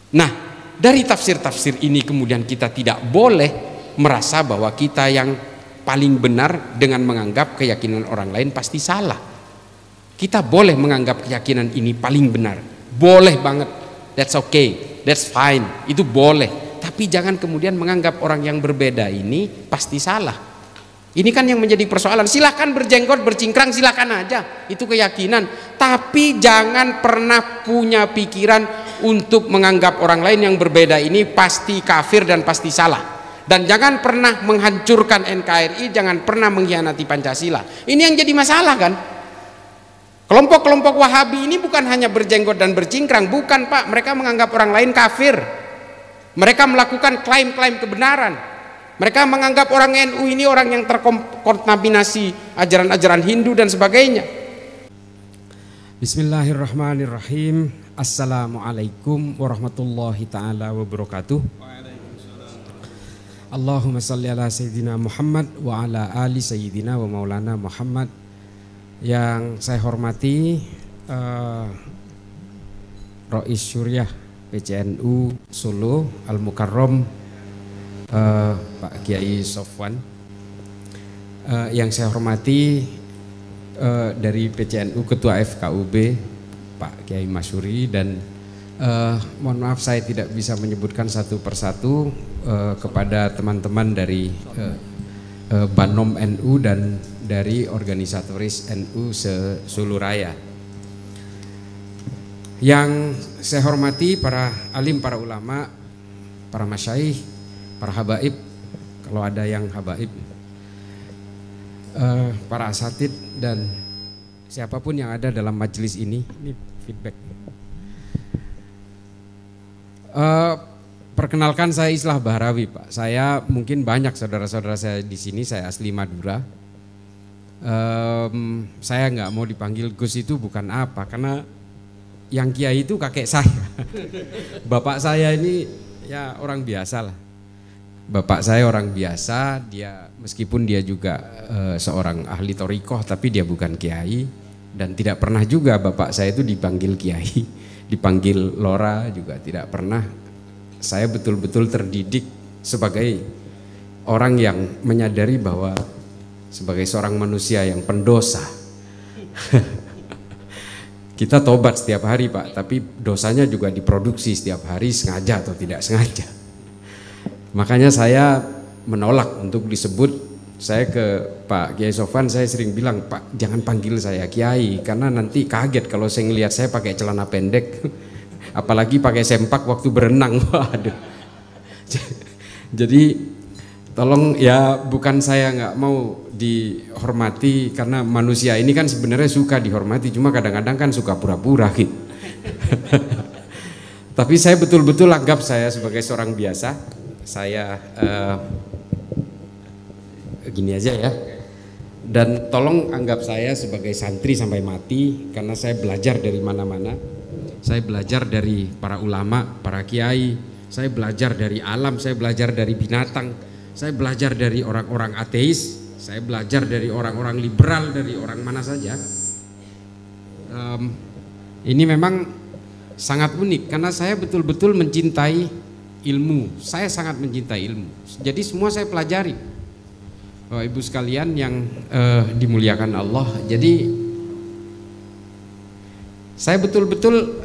Nah, dari tafsir-tafsir ini kemudian kita tidak boleh merasa bahwa kita yang paling benar dengan menganggap keyakinan orang lain pasti salah. Kita boleh menganggap keyakinan ini paling benar, boleh banget, that's okay, that's fine, itu boleh. Tapi jangan kemudian menganggap orang yang berbeda ini pasti salah. Ini kan yang menjadi persoalan. Silahkan berjenggot, bercingkrang, silahkan aja, itu keyakinan. Tapi jangan pernah punya pikiran untuk menganggap orang lain yang berbeda ini pasti kafir dan pasti salah. Dan jangan pernah menghancurkan NKRI, jangan pernah mengkhianati Pancasila. Ini yang jadi masalah kan. Kelompok-kelompok Wahabi ini bukan hanya berjenggot dan bercingkrang, bukan Pak. Mereka menganggap orang lain kafir. Mereka melakukan klaim-klaim kebenaran. Mereka menganggap orang NU ini orang yang terkontaminasi ajaran-ajaran Hindu dan sebagainya. Bismillahirrahmanirrahim. Assalamualaikum warahmatullahi ta'ala wabarakatuh. Allahumma salli ala Sayyidina Muhammad wa ala ali Sayyidina wa maulana Muhammad. Yang saya hormati Rais Syuriah PCNU Solo Al-Mukarram, Pak Kiai Sofwan. Yang saya hormati dari PCNU Ketua FKUB Pak Kiai Masyuri, dan mohon maaf saya tidak bisa menyebutkan satu persatu kepada teman-teman dari Banom NU dan dari organisatoris NU seluruh raya. Yang saya hormati para alim, para ulama, para masyaikh, para habaib, kalau ada yang habaib, para asatid dan siapapun yang ada dalam majelis ini feedback. Perkenalkan, saya Islah Bahrawi, Pak. Saya mungkin banyak saudara-saudara saya di sini, saya asli Madura. Saya nggak mau dipanggil Gus itu bukan apa, karena yang kiai itu kakek saya. Bapak saya ini ya orang biasa lah. Bapak saya orang biasa, dia meskipun dia juga seorang ahli thorikoh, tapi dia bukan kiai, dan tidak pernah juga bapak saya itu dipanggil kiai, dipanggil lora juga tidak pernah. Saya betul-betul terdidik sebagai orang yang menyadari bahwa sebagai seorang manusia yang pendosa kita tobat setiap hari, Pak, tapi dosanya juga diproduksi setiap hari, sengaja atau tidak sengaja. Makanya saya menolak untuk disebut. Saya ke Pak Kiai Sofwan, saya sering bilang, Pak, jangan panggil saya Kiai, karena nanti kaget kalau saya ngelihat saya pakai celana pendek, apalagi pakai sempak waktu berenang. Waduh. Jadi tolong ya, bukan saya nggak mau dihormati, karena manusia ini kan sebenarnya suka dihormati, cuma kadang-kadang kan suka pura-pura gitu. Tapi saya betul-betul anggap saya sebagai seorang biasa. Saya gini aja ya, dan tolong anggap saya sebagai santri sampai mati, karena saya belajar dari mana-mana. Saya belajar dari para ulama, para kiai, saya belajar dari alam, saya belajar dari binatang, saya belajar dari orang-orang ateis, saya belajar dari orang-orang liberal, dari orang mana saja. Ini memang sangat unik, karena saya betul-betul mencintai ilmu. Saya sangat mencintai ilmu, jadi semua saya pelajari. Bapak Ibu sekalian yang dimuliakan Allah, jadi saya betul-betul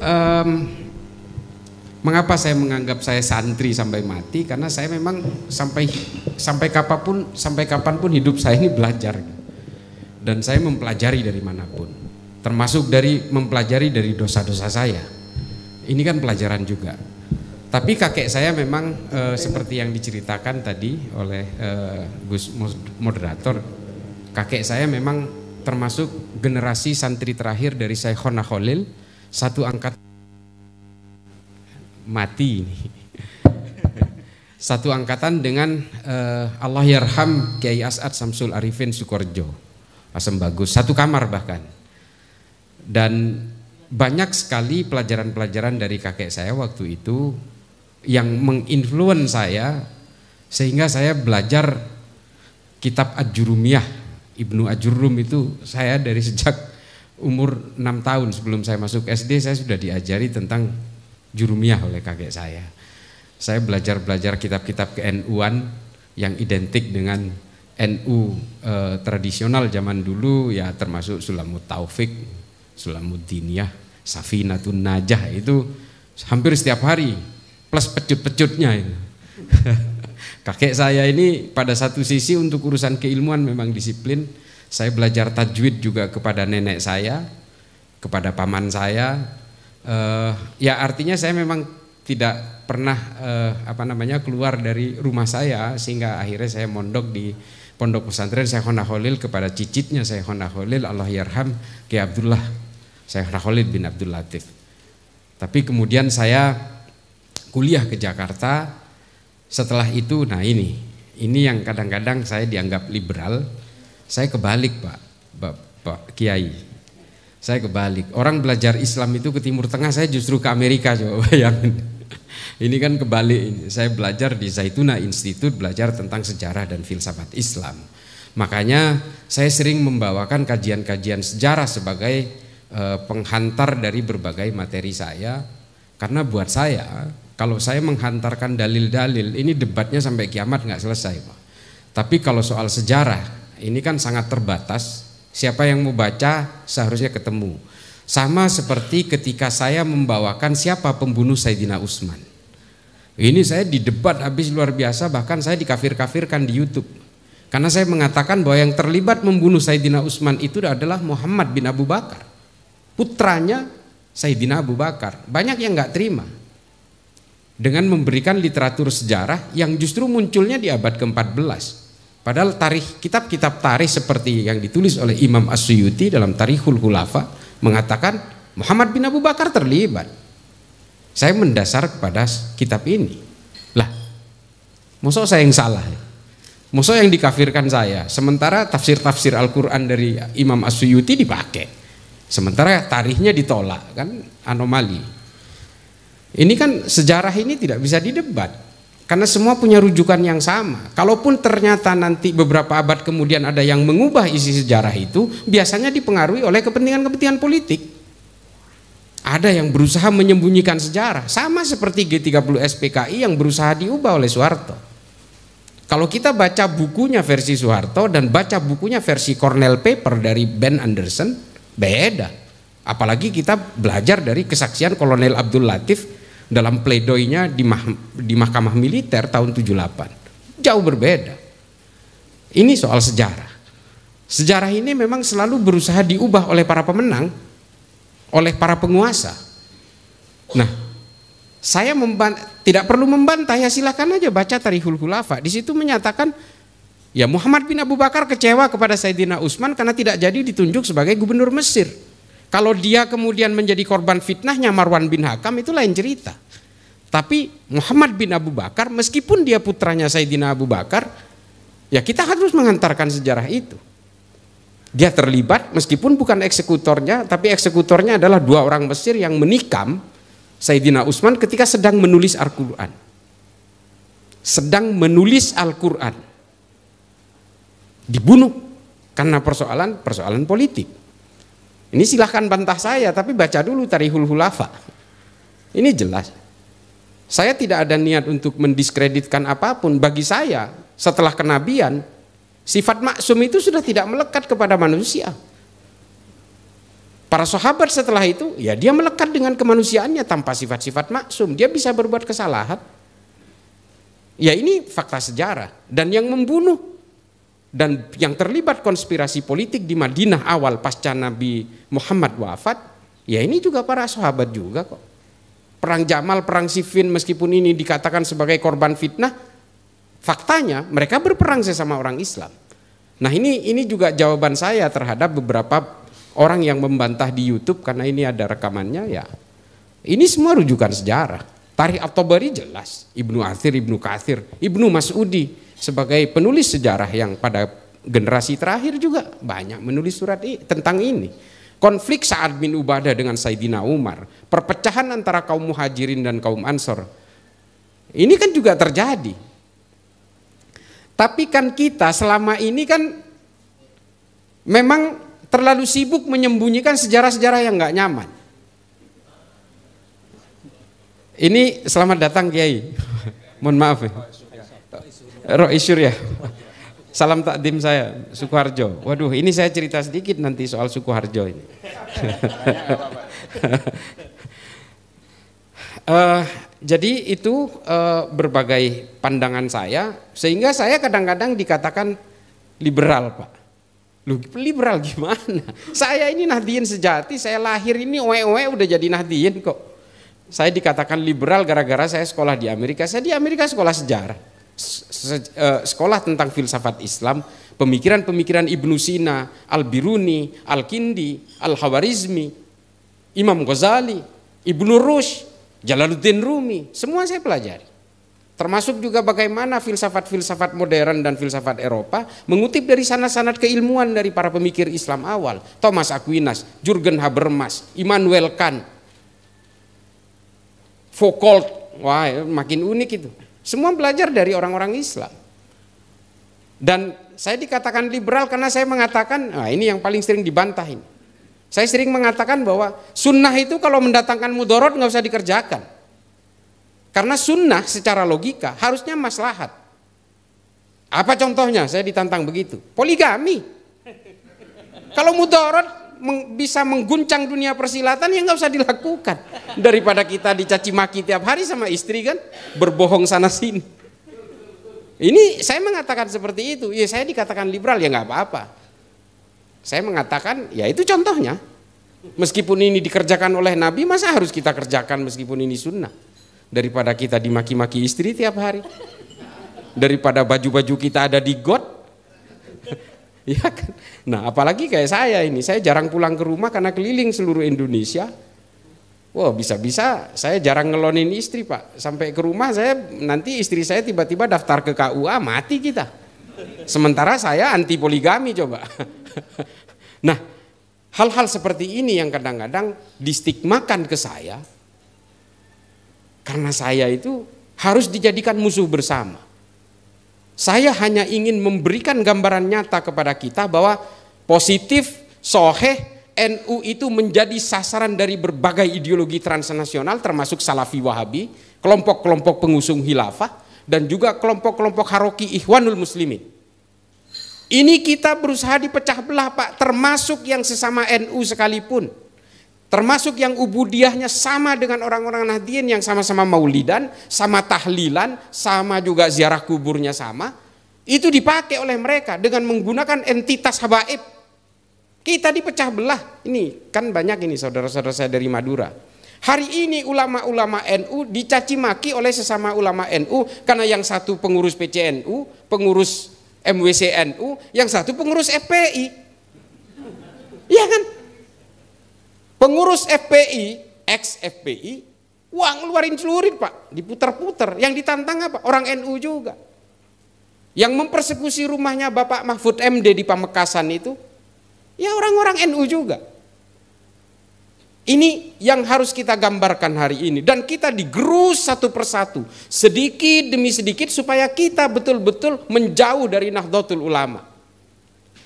mengapa saya menganggap saya santri sampai mati, karena saya memang sampai kapanpun hidup saya ini belajar, dan saya mempelajari dari manapun, termasuk dari mempelajari dari dosa-dosa saya. Ini kan pelajaran juga. Tapi kakek saya memang seperti yang diceritakan tadi oleh Gus moderator, kakek saya memang termasuk generasi santri terakhir dari Syekhona Khalil, satu angkat mati ini. Satu angkatan dengan Allah yarham Kiai As'ad Samsul Arifin Sukorjo, Asem Bagus, satu kamar bahkan. Dan banyak sekali pelajaran-pelajaran dari kakek saya waktu itu yang menginfluence saya, sehingga saya belajar kitab Ad-Jurumiyah Ibnu Ajurum itu. Saya dari sejak umur 6 tahun sebelum saya masuk SD, saya sudah diajari tentang jurumiyah oleh kakek saya. Saya belajar kitab-kitab ke-NU-an yang identik dengan NU tradisional zaman dulu, ya termasuk Sulamut Taufik, Sulamud Diniyah, Safinatun Najah, itu hampir setiap hari plus pecut-pecutnya. Kakek saya ini pada satu sisi untuk urusan keilmuan memang disiplin. Saya belajar tajwid juga kepada nenek saya, kepada paman saya. Ya artinya saya memang tidak pernah keluar dari rumah saya, sehingga akhirnya saya mondok di Pondok Pesantren Syekhona Khalil kepada cicitnya Syekhona Khalil, Allah yarham, Ki Abdullah Syekhona Khalil bin Abdul Latif. Tapi kemudian saya kuliah ke Jakarta. Setelah itu, nah ini yang kadang-kadang saya dianggap liberal. Saya kebalik, Pak Kiai. Saya kebalik. Orang belajar Islam itu ke Timur Tengah, saya justru ke Amerika, coba bayangin. Ini kan kebalik ini. Saya belajar di Zaituna Institute, belajar tentang sejarah dan filsafat Islam. Makanya saya sering membawakan kajian-kajian sejarah sebagai penghantar dari berbagai materi saya. Karena buat saya, kalau saya menghantarkan dalil-dalil, ini debatnya sampai kiamat nggak selesai, Pak. Tapi kalau soal sejarah, ini kan sangat terbatas. Siapa yang mau baca seharusnya ketemu. Sama seperti ketika saya membawakan siapa pembunuh Sayyidina Utsman. Ini saya didebat habis luar biasa, bahkan saya dikafir-kafirkan di YouTube. Karena saya mengatakan bahwa yang terlibat membunuh Sayyidina Utsman itu adalah Muhammad bin Abu Bakar, putranya Sayyidina Abu Bakar. Banyak yang nggak terima dengan memberikan literatur sejarah yang justru munculnya di abad ke-14. Padahal kitab-kitab tarikh seperti yang ditulis oleh Imam As-Suyuti dalam Tarikhul Khulafa mengatakan Muhammad bin Abu Bakar terlibat. Saya mendasar kepada kitab ini. Lah, masa saya yang salah? Masa yang dikafirkan saya? Sementara tafsir-tafsir Al-Quran dari Imam As-Suyuti dipakai. Sementara tarikhnya ditolak, kan anomali. Ini kan sejarah ini tidak bisa didebat karena semua punya rujukan yang sama. Kalaupun ternyata nanti beberapa abad kemudian ada yang mengubah isi sejarah itu, biasanya dipengaruhi oleh kepentingan-kepentingan politik. Ada yang berusaha menyembunyikan sejarah, sama seperti G30 SPKI yang berusaha diubah oleh Soeharto. Kalau kita baca bukunya versi Soeharto dan baca bukunya versi Cornell Paper dari Ben Anderson, beda. Apalagi kita belajar dari kesaksian Kolonel Abdul Latif dalam pledoinya di Mahkamah Militer tahun 78. Jauh berbeda. Ini soal sejarah. Sejarah ini memang selalu berusaha diubah oleh para pemenang, oleh para penguasa. Nah, saya tidak perlu membantah, ya silakan aja baca Tarikhul Khulafa. Di situ menyatakan ya Muhammad bin Abu Bakar kecewa kepada Sayyidina Utsman karena tidak jadi ditunjuk sebagai gubernur Mesir. Kalau dia kemudian menjadi korban fitnahnya Marwan bin Hakam, itu lain cerita. Tapi Muhammad bin Abu Bakar, meskipun dia putranya Sayyidina Abu Bakar, ya kita harus mengantarkan sejarah itu. Dia terlibat meskipun bukan eksekutornya, tapi eksekutornya adalah dua orang Mesir yang menikam Sayyidina Utsman ketika sedang menulis Al-Quran. Sedang menulis Al-Quran. Dibunuh karena persoalan politik. Ini silahkan bantah saya, tapi baca dulu Tarikhul Khulafa. Ini jelas. Saya tidak ada niat untuk mendiskreditkan apapun. Bagi saya, setelah kenabian, sifat maksum itu sudah tidak melekat kepada manusia. Para sahabat setelah itu, ya dia melekat dengan kemanusiaannya tanpa sifat-sifat maksum. Dia bisa berbuat kesalahan. Ya ini fakta sejarah. Dan yang membunuh dan yang terlibat konspirasi politik di Madinah awal pasca Nabi Muhammad wafat, ya ini juga para sahabat juga kok. Perang Jamal, perang Siffin, meskipun ini dikatakan sebagai korban fitnah, faktanya mereka berperang sesama orang Islam. Nah ini juga jawaban saya terhadap beberapa orang yang membantah di YouTube karena ini ada rekamannya. Ya ini semua rujukan sejarah. Tarikh At-Tabari jelas, Ibnu Athir, Ibnu Katsir, Ibnu Mas'udi sebagai penulis sejarah yang pada generasi terakhir juga banyak menulis surat tentang ini. Konflik Sa'ad bin Ubadah dengan Sayyidina Umar, perpecahan antara kaum Muhajirin dan kaum Ansor, ini kan juga terjadi. Tapi kan kita selama ini kan memang terlalu sibuk menyembunyikan sejarah-sejarah yang nggak nyaman. Ini selamat datang Kiai. Mohon maaf ya. Roisyur ya. Salam takdim saya, Sukoharjo. Waduh, ini saya cerita sedikit nanti soal Sukoharjo ini. Jadi itu berbagai pandangan saya, sehingga saya kadang-kadang dikatakan liberal, Pak. Loh, liberal gimana? Saya ini Nahdien sejati, saya lahir ini oe-oe udah jadi Nahdien kok. Saya dikatakan liberal gara-gara saya sekolah di Amerika. Saya di Amerika sekolah sejarah. Sekolah tentang filsafat Islam, pemikiran-pemikiran Ibnu Sina, Al-Biruni, Al-Kindi, Al-Hawarizmi, Imam Ghazali, Ibnu Rushd, Jalaluddin Rumi, semua saya pelajari. Termasuk juga bagaimana filsafat-filsafat modern dan filsafat Eropa mengutip dari sanad-sanad keilmuan dari para pemikir Islam awal, Thomas Aquinas, Jürgen Habermas, Immanuel Kant, Foucault, wah makin unik itu. Semua belajar dari orang-orang Islam. Dan saya dikatakan liberal karena saya mengatakan, nah ini yang paling sering dibantah ini. Saya sering mengatakan bahwa sunnah itu kalau mendatangkan mudorot nggak usah dikerjakan. Karena sunnah secara logika harusnya maslahat. Apa contohnya? Saya ditantang begitu. Poligami. Kalau mudorot bisa mengguncang dunia persilatan ya nggak usah dilakukan. Daripada kita dicaci maki tiap hari sama istri kan, berbohong sana sini. Ini saya mengatakan seperti itu. Ya saya dikatakan liberal ya nggak apa-apa. Saya mengatakan ya itu contohnya. Meskipun ini dikerjakan oleh Nabi, masa harus kita kerjakan meskipun ini sunnah? Daripada kita dimaki-maki istri tiap hari, daripada baju-baju kita ada di got. Ya kan? Nah apalagi kayak saya ini, saya jarang pulang ke rumah karena keliling seluruh Indonesia. Wah bisa-bisa saya jarang ngelonin istri Pak. Sampai ke rumah saya, nanti istri saya tiba-tiba daftar ke KUA, mati kita. Sementara saya anti poligami coba. Nah hal-hal seperti ini yang kadang-kadang distigmakan ke saya. Karena saya itu harus dijadikan musuh bersama. Saya hanya ingin memberikan gambaran nyata kepada kita bahwa positif, soheh, NU itu menjadi sasaran dari berbagai ideologi transnasional termasuk Salafi Wahabi, kelompok-kelompok pengusung khilafah, dan juga kelompok-kelompok Haroki Ikhwanul Muslimin. Ini kita berusaha dipecah belah Pak, termasuk yang sesama NU sekalipun. Termasuk yang ubudiyahnya sama dengan orang-orang Nahdien yang sama-sama maulidan, sama tahlilan, sama juga ziarah kuburnya sama. Itu dipakai oleh mereka dengan menggunakan entitas habaib. Kita dipecah belah. Ini kan banyak ini saudara-saudara saya dari Madura. Hari ini ulama-ulama NU dicaci maki oleh sesama ulama NU karena yang satu pengurus PCNU, pengurus MWCNU, yang satu pengurus FPI. Iya kan? Pengurus FPI, ex-FPI, uang ngeluarin celurit Pak, diputar-putar. Yang ditantang apa? Orang NU juga. Yang mempersekusi rumahnya Bapak Mahfud MD di Pamekasan itu, ya orang-orang NU juga. Ini yang harus kita gambarkan hari ini. Dan kita digerus satu persatu, sedikit demi sedikit supaya kita betul-betul menjauh dari Nahdlatul Ulama.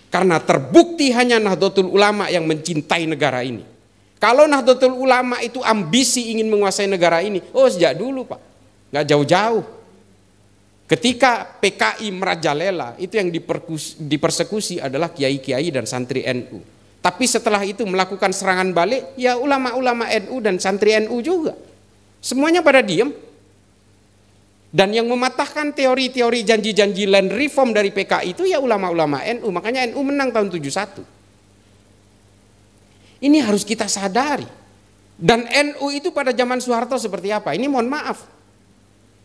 Karena terbukti hanya Nahdlatul Ulama yang mencintai negara ini. Kalau Nahdlatul Ulama itu ambisi ingin menguasai negara ini, oh sejak dulu Pak, nggak jauh-jauh. Ketika PKI merajalela, itu yang dipersekusi adalah kiai-kiai dan santri NU. Tapi setelah itu melakukan serangan balik, ya ulama-ulama NU dan santri NU juga. Semuanya pada diam. Dan yang mematahkan teori-teori janji-janji land reform dari PKI itu ya ulama-ulama NU. Makanya NU menang tahun 71. Ini harus kita sadari. Dan NU itu pada zaman Soeharto seperti apa? Ini mohon maaf.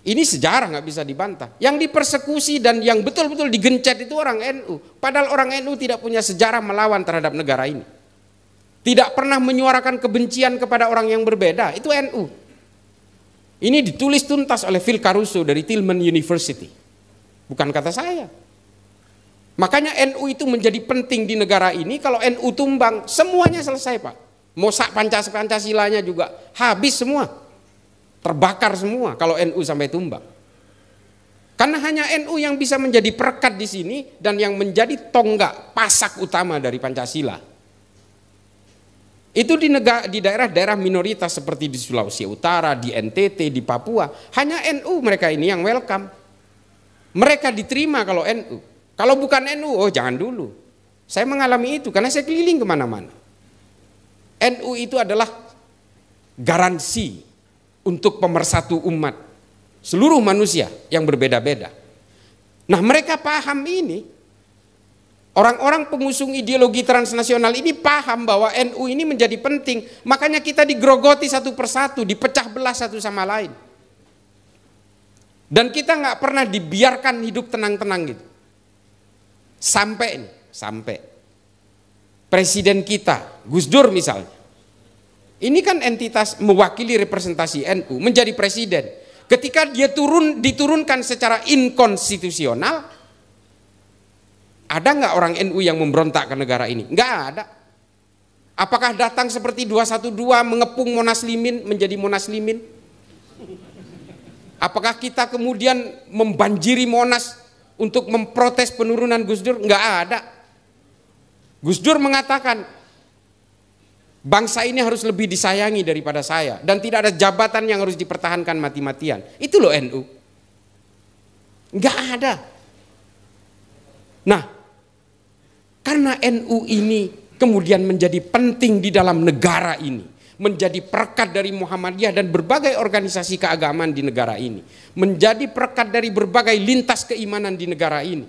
Ini sejarah nggak bisa dibantah. Yang dipersekusi dan yang betul-betul digencet itu orang NU. Padahal orang NU tidak punya sejarah melawan terhadap negara ini. Tidak pernah menyuarakan kebencian kepada orang yang berbeda. Itu NU. Ini ditulis tuntas oleh Phil Caruso dari Tillman University. Bukan kata saya. Makanya NU itu menjadi penting di negara ini. Kalau NU tumbang, semuanya selesai Pak. Mau Pancasilanya juga habis semua. Terbakar semua kalau NU sampai tumbang. Karena hanya NU yang bisa menjadi perekat di sini dan yang menjadi tonggak pasak utama dari Pancasila. Itu di daerah-daerah minoritas seperti di Sulawesi Utara, di NTT, di Papua, hanya NU mereka ini yang welcome. Mereka diterima kalau NU. Kalau bukan NU, oh jangan dulu. Saya mengalami itu karena saya keliling kemana-mana. NU itu adalah garansi untuk pemersatu umat seluruh manusia yang berbeda-beda. Nah, mereka paham ini. Orang-orang pengusung ideologi transnasional ini paham bahwa NU ini menjadi penting. Makanya kita digrogoti satu persatu, dipecah belah satu sama lain. Dan kita nggak pernah dibiarkan hidup tenang-tenang gitu. Sampai presiden kita, Gus Dur misalnya. Ini kan entitas mewakili representasi NU menjadi presiden. Ketika dia diturunkan secara inkonstitusional, ada nggak orang NU yang memberontak ke negara ini? Nggak ada. Apakah datang seperti 212 mengepung Monas Limin menjadi Monas Limin? Apakah kita kemudian membanjiri Monas untuk memprotes penurunan Gus Dur? Nggak ada. Gus Dur mengatakan, bangsa ini harus lebih disayangi daripada saya. Dan tidak ada jabatan yang harus dipertahankan mati-matian. Itu loh NU. Nggak ada. Nah, karena NU ini kemudian menjadi penting di dalam negara ini, menjadi perekat dari Muhammadiyah dan berbagai organisasi keagamaan di negara ini, menjadi perekat dari berbagai lintas keimanan di negara ini.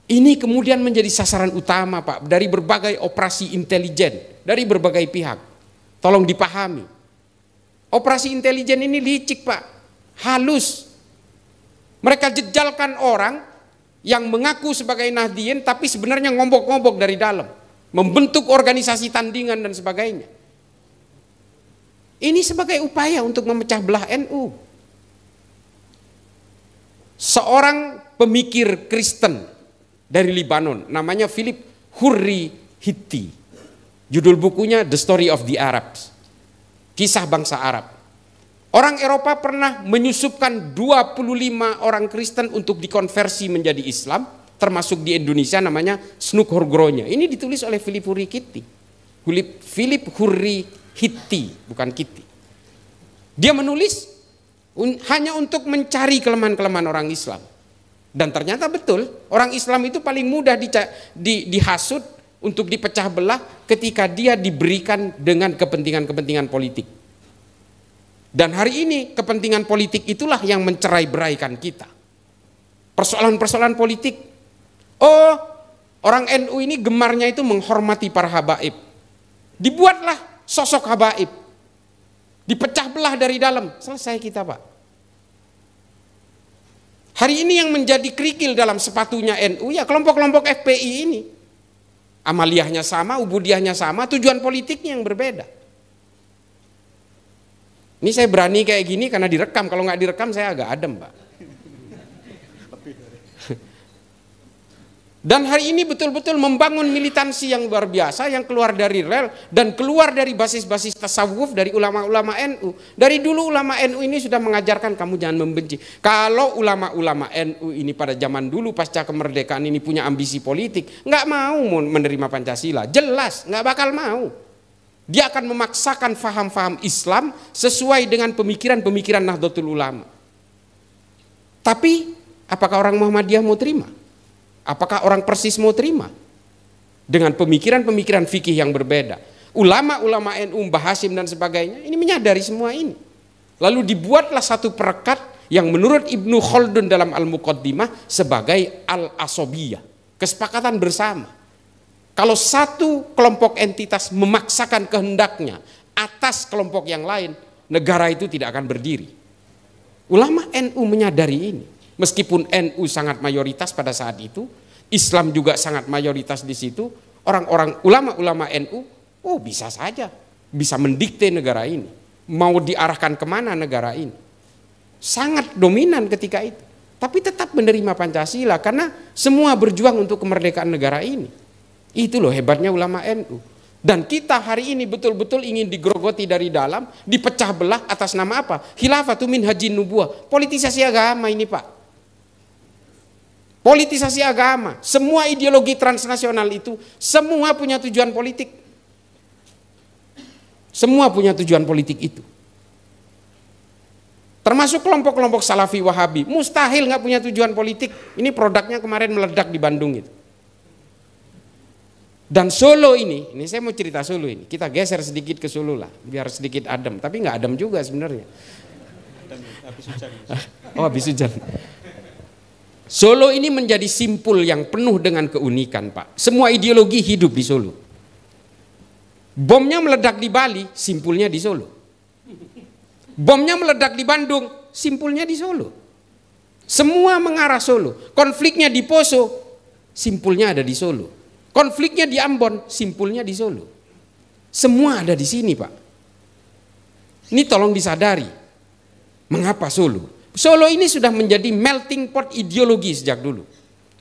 Ini kemudian menjadi sasaran utama, Pak, dari berbagai operasi intelijen, dari berbagai pihak. Tolong dipahami. Operasi intelijen ini licik, Pak, halus. Mereka jejalkan orang yang mengaku sebagai Nahdliyin tapi sebenarnya ngombok-ngombok dari dalam, membentuk organisasi tandingan dan sebagainya. Ini sebagai upaya untuk memecah belah NU. Seorang pemikir Kristen dari Libanon namanya Philip Hurri Hitti. Judul bukunya The Story of the Arabs. Kisah bangsa Arab. Orang Eropa pernah menyusupkan 25 orang Kristen untuk dikonversi menjadi Islam, termasuk di Indonesia namanya Snuk Horgronya. Ini ditulis oleh Philip Hurri Hitti. Philip Hurri Hitti, bukan Kitty. Dia menulis hanya untuk mencari kelemahan-kelemahan orang Islam. Dan ternyata betul, orang Islam itu paling mudah dihasut untuk dipecah belah ketika dia diberikan dengan kepentingan-kepentingan politik. Dan hari ini kepentingan politik itulah yang mencerai-beraikan kita. Persoalan-persoalan politik. Oh, orang NU ini gemarnya itu menghormati para habaib. Dibuatlah sosok habaib. Dipecah belah dari dalam. Selesai kita, Pak. Hari ini yang menjadi kerikil dalam sepatunya NU ya kelompok-kelompok FPI ini. Amaliyahnya sama, ubudiyahnya sama, tujuan politiknya yang berbeda. Ini saya berani kayak gini karena direkam. Kalau nggak direkam saya agak adem, Pak. Dan hari ini betul-betul membangun militansi yang luar biasa yang keluar dari rel dan keluar dari basis-basis tasawuf dari ulama-ulama NU. Dari dulu ulama NU ini sudah mengajarkan kamu jangan membenci. Kalau ulama-ulama NU ini pada zaman dulu pasca kemerdekaan ini punya ambisi politik, nggak mau menerima Pancasila, jelas nggak bakal mau. Dia akan memaksakan faham-faham Islam sesuai dengan pemikiran-pemikiran Nahdlatul Ulama. Tapi apakah orang Muhammadiyah mau terima? Apakah orang Persis mau terima? Dengan pemikiran-pemikiran fikih yang berbeda. Ulama-ulama NU, Mbah Hasyim dan sebagainya, ini menyadari semua ini. Lalu dibuatlah satu perekat yang menurut Ibnu Khaldun dalam Al-Muqaddimah sebagai Al-Asobiyah. Kesepakatan bersama. Kalau satu kelompok entitas memaksakan kehendaknya atas kelompok yang lain, negara itu tidak akan berdiri. Ulama NU menyadari ini. Meskipun NU sangat mayoritas pada saat itu, Islam juga sangat mayoritas di situ, orang-orang ulama-ulama NU, oh bisa saja, bisa mendikte negara ini. Mau diarahkan kemana negara ini. Sangat dominan ketika itu. Tapi tetap menerima Pancasila karena semua berjuang untuk kemerdekaan negara ini. Itu loh hebatnya ulama NU. Dan kita hari ini betul-betul ingin digrogoti dari dalam, dipecah belah atas nama apa? Khilafatu min hajin nubuwah. Politisasi agama ini, Pak. Politisasi agama. Semua ideologi transnasional itu semua punya tujuan politik. Semua punya tujuan politik itu. Termasuk kelompok-kelompok Salafi Wahabi, mustahil nggak punya tujuan politik. Ini produknya kemarin meledak di Bandung itu. Dan Solo ini saya mau cerita Solo ini. Kita geser sedikit ke Solo lah, biar sedikit adem. Tapi nggak adem juga sebenarnya. Habis hujan. Oh, habis hujan. Solo ini menjadi simpul yang penuh dengan keunikan, Pak. Semua ideologi hidup di Solo. Bomnya meledak di Bali, simpulnya di Solo. Bomnya meledak di Bandung, simpulnya di Solo. Semua mengarah Solo. Konfliknya di Poso, simpulnya ada di Solo. Konfliknya di Ambon, simpulnya di Solo. Semua ada di sini, Pak. Ini tolong disadari. Mengapa Solo? Solo ini sudah menjadi melting pot ideologi sejak dulu.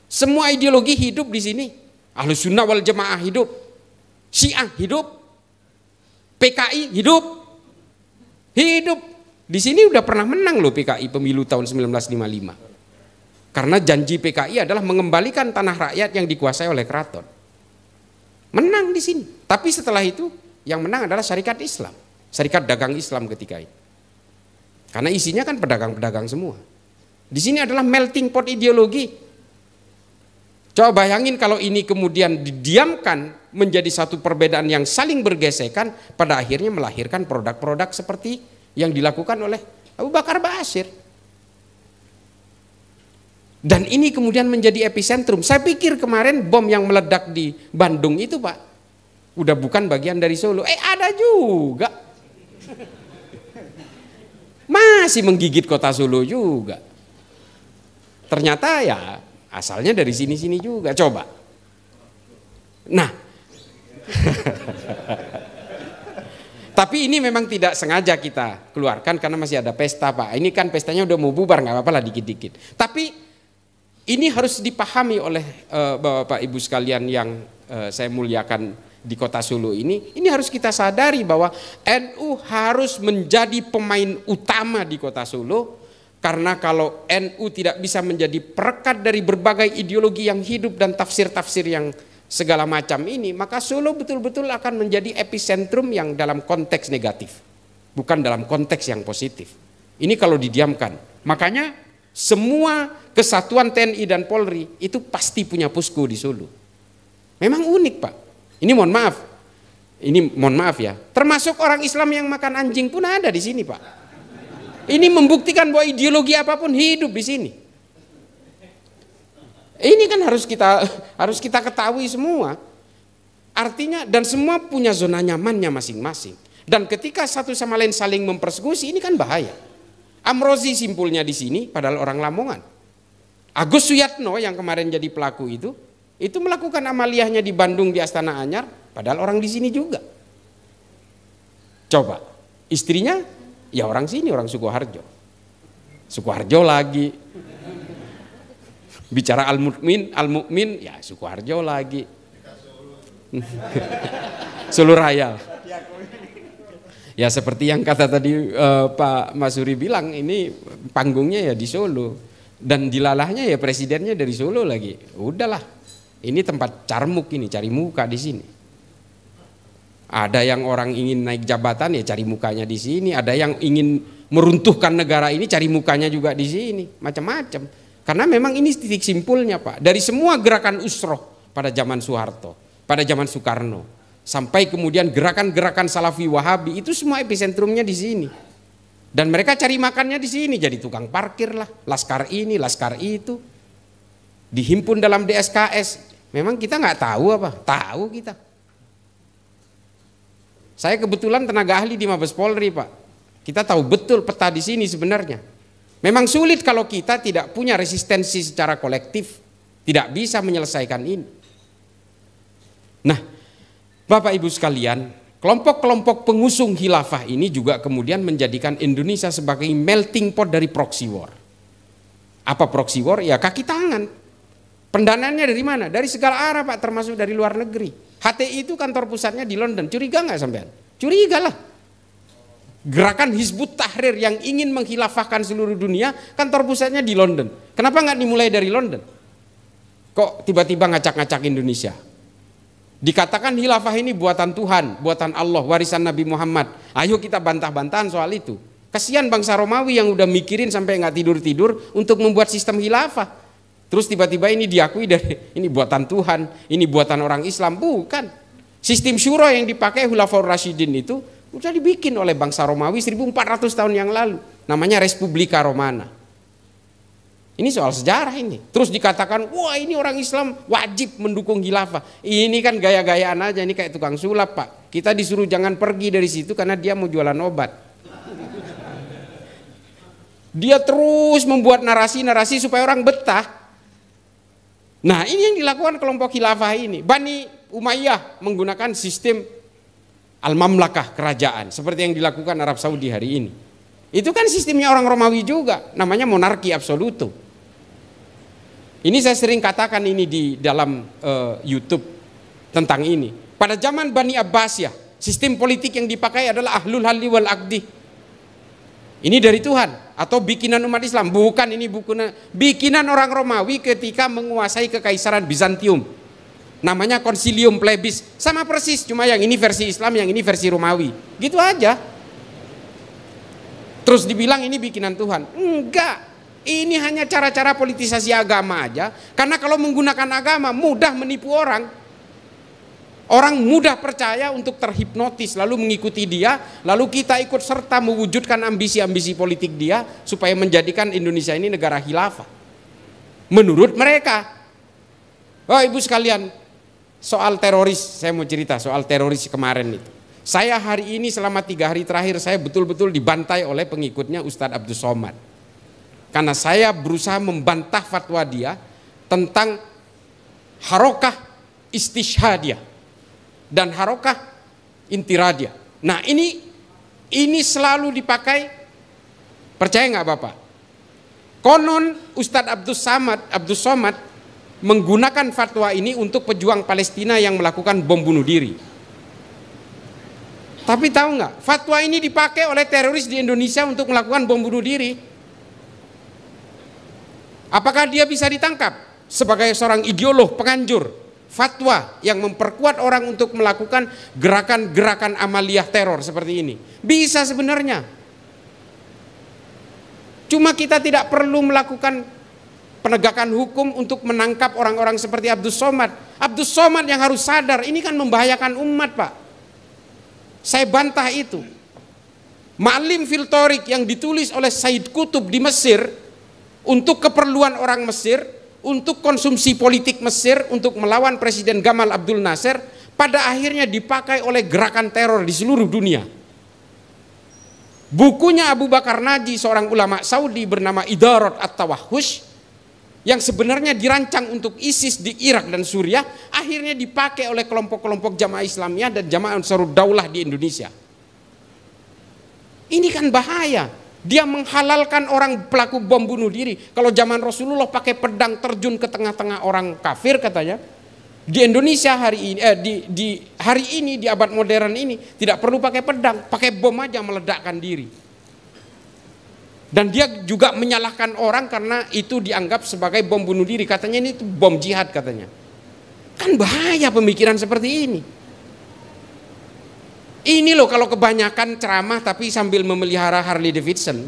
Semua ideologi hidup di sini. Ahlus Sunnah wal Jamaah hidup. Syiah hidup. PKI hidup. Hidup. Di sini udah pernah menang loh PKI pemilu tahun 1955. Karena janji PKI adalah mengembalikan tanah rakyat yang dikuasai oleh keraton. Menang di sini. Tapi setelah itu yang menang adalah Syarikat Islam. Syarikat Dagang Islam ketika itu. Karena isinya kan pedagang-pedagang semua. Di sini adalah melting pot ideologi. Coba bayangin kalau ini kemudian didiamkan menjadi satu perbedaan yang saling bergesekan, pada akhirnya melahirkan produk-produk seperti yang dilakukan oleh Abu Bakar Ba'asyir. Dan ini kemudian menjadi epicentrum. Saya pikir kemarin bom yang meledak di Bandung itu, Pak, udah bukan bagian dari Solo. Ada juga. Masih menggigit kota Solo juga. Ternyata ya asalnya dari sini-sini juga. Coba. Nah. Tapi ini memang tidak sengaja kita keluarkan karena masih ada pesta, Pak. Ini kan pestanya udah mau bubar, nggak apa-apa lah dikit-dikit. Tapi ini harus dipahami oleh Bapak Ibu sekalian yang saya muliakan di kota Solo ini harus kita sadari bahwa NU harus menjadi pemain utama di kota Solo, karena kalau NU tidak bisa menjadi perekat dari berbagai ideologi yang hidup dan tafsir-tafsir yang segala macam ini, maka Solo betul-betul akan menjadi epicentrum yang dalam konteks negatif, bukan dalam konteks yang positif. Ini kalau didiamkan. Makanya semua kesatuan TNI dan Polri itu pasti punya posko di Solo. Memang unik, Pak. Ini mohon maaf ya. Termasuk orang Islam yang makan anjing pun ada di sini, Pak. Ini membuktikan bahwa ideologi apapun hidup di sini. Ini kan harus kita ketahui semua. Artinya dan semua punya zona nyamannya masing-masing. Dan ketika satu sama lain saling mempersekusi, ini kan bahaya. Amrozi simpulnya di sini padahal orang Lamongan. Agus Suyatno yang kemarin jadi pelaku itu melakukan amaliyahnya di Bandung di Astana Anyar, padahal orang di sini juga. Coba, istrinya ya orang sini, orang Sukoharjo. Sukoharjo lagi. Bicara Al-Mukmin ya Sukoharjo lagi. Solo Raya. Ya seperti yang kata tadi Pak Masuri bilang, ini panggungnya ya di Solo. Dan dilalahnya ya presidennya dari Solo lagi. Udahlah, ini tempat carmuk, ini cari muka di sini. Ada yang orang ingin naik jabatan ya cari mukanya di sini. Ada yang ingin meruntuhkan negara ini cari mukanya juga di sini. Macam-macam. Karena memang ini titik simpulnya, Pak. Dari semua gerakan usroh pada zaman Soeharto, pada zaman Soekarno, sampai kemudian gerakan-gerakan Salafi Wahabi, itu semua epicentrumnya di sini. Dan mereka cari makannya di sini, jadi tukang parkir lah, laskar ini, laskar itu. Dihimpun dalam DSKS. Memang kita nggak tahu apa? Tahu kita. Saya kebetulan tenaga ahli di Mabes Polri, Pak. Kita tahu betul peta di sini sebenarnya. Memang sulit kalau kita tidak punya resistensi secara kolektif, tidak bisa menyelesaikan ini. Nah, Bapak Ibu sekalian, kelompok-kelompok pengusung khilafah ini juga kemudian menjadikan Indonesia sebagai melting pot dari proxy war. Apa proxy war? Ya kaki tangan. Pendanaannya dari mana? Dari segala arah, Pak, termasuk dari luar negeri. HTI itu kantor pusatnya di London. Curiga nggak sampean? Curiga lah. Gerakan Hizbut Tahrir yang ingin menghilafahkan seluruh dunia, kantor pusatnya di London. Kenapa nggak dimulai dari London? Kok tiba-tiba ngacak-ngacak Indonesia? Dikatakan khilafah ini buatan Tuhan, buatan Allah, warisan Nabi Muhammad. Ayo kita bantah-bantahan soal itu. Kasihan bangsa Romawi yang udah mikirin sampai nggak tidur-tidur untuk membuat sistem khilafah. Terus tiba-tiba ini diakui dari ini buatan Tuhan, ini buatan orang Islam. Bukan. Sistem syura yang dipakai Khulafaur Rasyidin itu udah dibikin oleh bangsa Romawi 1400 tahun yang lalu. Namanya Respublika Romana. Ini soal sejarah ini. Terus dikatakan, wah ini orang Islam wajib mendukung khilafah. Ini kan gaya-gayaan aja, ini kayak tukang sulap Pak. Kita disuruh jangan pergi dari situ karena dia mau jualan obat. Dia terus membuat narasi-narasi supaya orang betah. Nah ini yang dilakukan kelompok khilafah ini. Bani Umayyah menggunakan sistem al-mamlakah, kerajaan. Seperti yang dilakukan Arab Saudi hari ini. Itu kan sistemnya orang Romawi juga. Namanya monarki absoluto. Ini saya sering katakan ini di dalam YouTube tentang ini. Pada zaman Bani Abbasiyah, sistem politik yang dipakai adalah ahlul halli wal aqdi. Ini dari Tuhan atau bikinan umat Islam? Bukan, ini bikinan orang Romawi ketika menguasai kekaisaran Bizantium. Namanya Concilium Plebis. Sama persis, cuma yang ini versi Islam, yang ini versi Romawi. Gitu aja. Terus dibilang ini bikinan Tuhan. Enggak. Ini hanya cara-cara politisasi agama aja. Karena kalau menggunakan agama mudah menipu orang. Orang mudah percaya untuk terhipnotis lalu mengikuti dia. Lalu kita ikut serta mewujudkan ambisi-ambisi politik dia supaya menjadikan Indonesia ini negara khilafah. Menurut mereka. Oh ibu sekalian, soal teroris, saya mau cerita soal teroris kemarin itu. Saya hari ini selama 3 hari terakhir saya betul-betul dibantai oleh pengikutnya Ustadz Abdus Somad. Karena saya berusaha membantah fatwa dia tentang harokah istishhadiyah dan harokah intiradiyah. Nah ini selalu dipakai, percaya nggak Bapak? Konon Ustadz Abdus Somad menggunakan fatwa ini untuk pejuang Palestina yang melakukan bom bunuh diri. Tapi tahu nggak, fatwa ini dipakai oleh teroris di Indonesia untuk melakukan bom bunuh diri. Apakah dia bisa ditangkap sebagai seorang ideolog, penganjur, fatwa yang memperkuat orang untuk melakukan gerakan-gerakan amaliyah teror seperti ini? Bisa sebenarnya. Cuma kita tidak perlu melakukan penegakan hukum untuk menangkap orang-orang seperti Abdus Somad. Abdus Somad yang harus sadar, ini kan membahayakan umat Pak. Saya bantah itu. Ma'lim fil Thoriq yang ditulis oleh Said Qutb di Mesir untuk keperluan orang Mesir, untuk konsumsi politik Mesir, untuk melawan Presiden Gamal Abdul Nasser, pada akhirnya dipakai oleh gerakan teror di seluruh dunia. Bukunya Abu Bakar Naji, seorang ulama Saudi bernama Idarat At-Tawahhush, yang sebenarnya dirancang untuk ISIS di Irak dan Suriah, akhirnya dipakai oleh kelompok-kelompok jamaah Islamiyah dan jamaah Ansarud Daulah di Indonesia. Ini kan bahaya. Dia menghalalkan orang pelaku bom bunuh diri. Kalau zaman Rasulullah pakai pedang terjun ke tengah-tengah orang kafir katanya. Di Indonesia hari ini, di hari ini, di abad modern ini tidak perlu pakai pedang, pakai bom aja meledakkan diri. Dan dia juga menyalahkan orang karena itu dianggap sebagai bom bunuh diri. Katanya ini bom jihad katanya. Kan bahaya pemikiran seperti ini. Ini loh kalau kebanyakan ceramah tapi sambil memelihara Harley Davidson.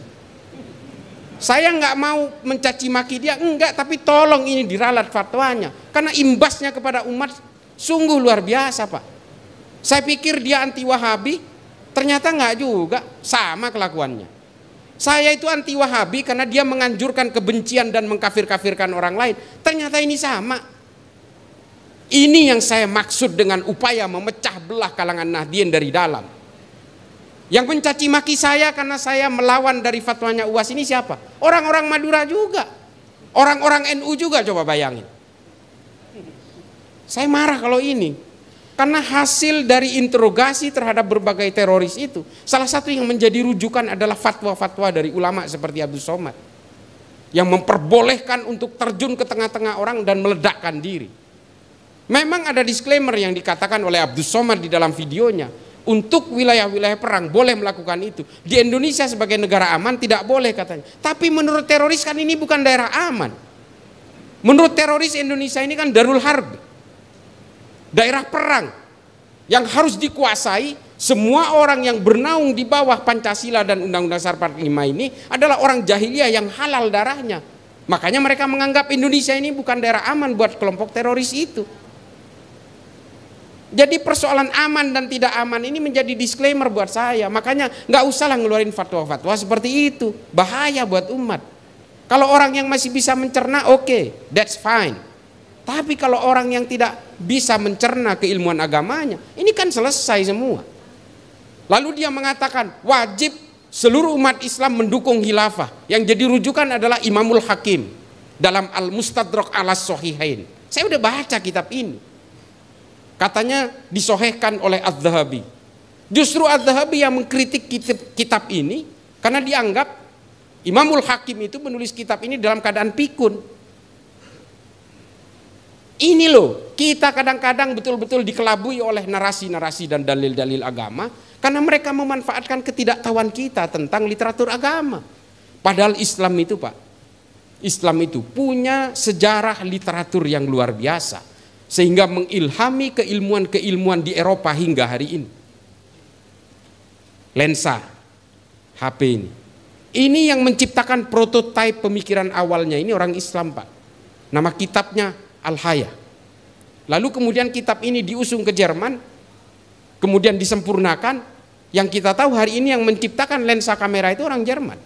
Saya nggak mau mencaci maki dia, enggak, tapi tolong ini diralat fatwanya. Karena imbasnya kepada umat sungguh luar biasa Pak. Saya pikir dia anti Wahabi, ternyata nggak juga, sama kelakuannya. Saya itu anti Wahabi karena dia menganjurkan kebencian dan mengkafir-kafirkan orang lain. Ternyata ini sama. Ini yang saya maksud dengan upaya memecah belah kalangan Nahdien dari dalam. Yang mencaci maki saya karena saya melawan dari fatwanya UAS ini siapa? Orang-orang Madura juga. Orang-orang NU juga, coba bayangin. Saya marah kalau ini. Karena hasil dari interogasi terhadap berbagai teroris itu, salah satu yang menjadi rujukan adalah fatwa-fatwa dari ulama seperti Abdus Somad. Yang memperbolehkan untuk terjun ke tengah-tengah orang dan meledakkan diri. Memang ada disclaimer yang dikatakan oleh Abdus Somad di dalam videonya. Untuk wilayah-wilayah perang boleh melakukan itu. Di Indonesia sebagai negara aman tidak boleh katanya. Tapi menurut teroris kan ini bukan daerah aman. Menurut teroris Indonesia ini kan darul harb. daerah perang yang harus dikuasai. Semua orang yang bernaung di bawah Pancasila dan Undang-Undang Dasar 45 ini adalah orang jahiliyah yang halal darahnya. Makanya mereka menganggap Indonesia ini bukan daerah aman buat kelompok teroris itu. Jadi persoalan aman dan tidak aman ini menjadi disclaimer buat saya. Makanya nggak usahlah ngeluarin fatwa-fatwa seperti itu. Bahaya buat umat. Kalau orang yang masih bisa mencerna, oke, that's fine. Tapi kalau orang yang tidak bisa mencerna keilmuan agamanya, ini kan selesai semua. Lalu dia mengatakan wajib seluruh umat Islam mendukung khilafah. Yang jadi rujukan adalah Imamul Hakim dalam Al-Mustadrak alas Sahihain. Saya udah baca kitab ini. Katanya disohehkan oleh Az-Zahabi. Justru Az-Zahabi yang mengkritik kitab ini karena dianggap Imamul Hakim itu menulis kitab ini dalam keadaan pikun. Ini loh, kita kadang-kadang betul-betul dikelabui oleh narasi-narasi dan dalil-dalil agama karena mereka memanfaatkan ketidaktahuan kita tentang literatur agama. Padahal Islam itu, Pak, Islam itu punya sejarah literatur yang luar biasa sehingga mengilhami keilmuan-keilmuan di Eropa hingga hari ini. Lensa, HP ini yang menciptakan prototipe pemikiran awalnya ini orang Islam, Pak. Nama kitabnya Al-Haya. Lalu kemudian kitab ini diusung ke Jerman, kemudian disempurnakan. Yang kita tahu hari ini yang menciptakan lensa kamera itu orang Jerman.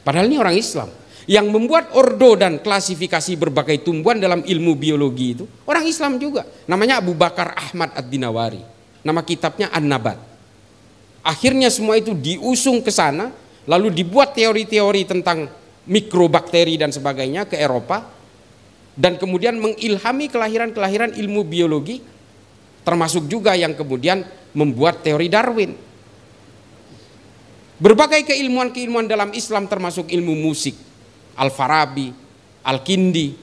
Padahal ini orang Islam. Yang membuat ordo dan klasifikasi berbagai tumbuhan dalam ilmu biologi itu orang Islam juga. Namanya Abu Bakar Ahmad Ad-Dinawari. Nama kitabnya An-Nabat. Akhirnya semua itu diusung ke sana, lalu dibuat teori-teori tentang mikrobakteri dan sebagainya ke Eropa. Dan kemudian mengilhami kelahiran-kelahiran ilmu biologi, termasuk juga yang kemudian membuat teori Darwin. Berbagai keilmuan-keilmuan dalam Islam termasuk ilmu musik, Al-Farabi, Al-Kindi,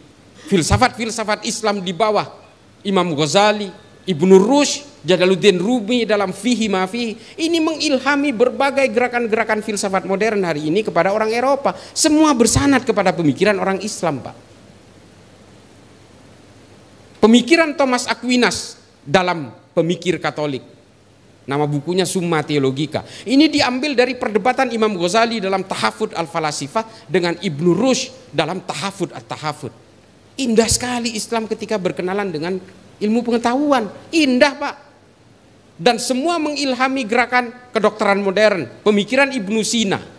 filsafat-filsafat Islam di bawah Imam Ghazali, Ibnu Rushd, Jalaluddin Rumi dalam Fihi Ma Fihi. Ini mengilhami berbagai gerakan-gerakan filsafat modern hari ini kepada orang Eropa. Semua bersanad kepada pemikiran orang Islam, Pak. Pemikiran Thomas Aquinas dalam Pemikir Katolik, nama bukunya Summa Theologica, ini diambil dari perdebatan Imam Ghazali dalam Tahafud Al-Falasifah dengan Ibnu Rushd dalam Tahafud At-Tahafud. Indah sekali Islam ketika berkenalan dengan ilmu pengetahuan. Indah, Pak. Dan semua mengilhami gerakan kedokteran modern, pemikiran Ibnu Sina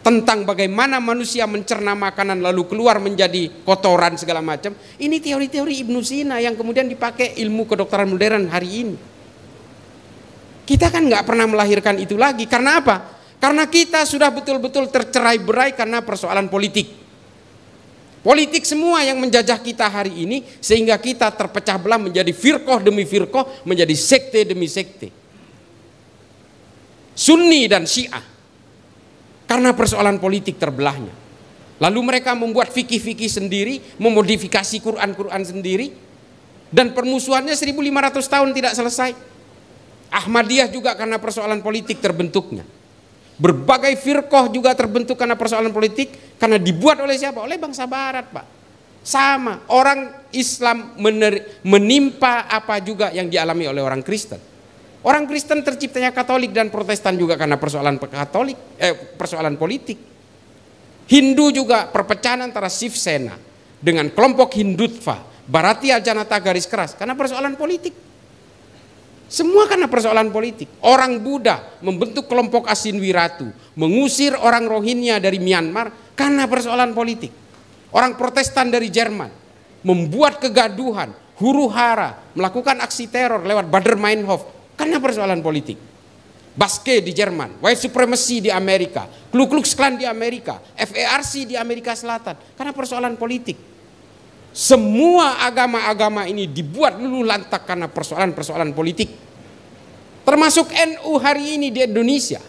tentang bagaimana manusia mencerna makanan lalu keluar menjadi kotoran segala macam. Ini teori-teori Ibnu Sina yang kemudian dipakai ilmu kedokteran modern hari ini. Kita kan nggak pernah melahirkan itu lagi. Karena apa? Karena kita sudah betul-betul tercerai-berai karena persoalan politik. Politik semua yang menjajah kita hari ini sehingga kita terpecah belah menjadi firqoh demi firqoh, menjadi sekte demi sekte. Sunni dan Syiah. Karena persoalan politik terbelahnya. Lalu mereka membuat fikih-fikih sendiri, memodifikasi Quran-Quran sendiri, dan permusuhannya 1500 tahun tidak selesai. Ahmadiyah juga karena persoalan politik terbentuknya. Berbagai firqoh juga terbentuk karena persoalan politik, karena dibuat oleh siapa? Oleh bangsa barat, Pak. Sama, orang Islam menimpa apa juga yang dialami oleh orang Kristen. Orang Kristen terciptanya Katolik dan Protestan juga karena persoalan persoalan politik. Hindu juga perpecahan antara Shiv Sena dengan kelompok Hindutva, Bharatiya Janata garis keras karena persoalan politik. Semua karena persoalan politik. Orang Buddha membentuk kelompok Asin Wiratu, mengusir orang Rohingya dari Myanmar karena persoalan politik. Orang Protestan dari Jerman membuat kegaduhan, huru-hara, melakukan aksi teror lewat Baader-Meinhof karena persoalan politik. Baske di Jerman, white supremacy di Amerika, Ku Klux Klan di Amerika, FARC di Amerika Selatan karena persoalan politik. Semua agama-agama ini dibuat luluh lantak karena persoalan-persoalan politik. Termasuk NU hari ini di Indonesia.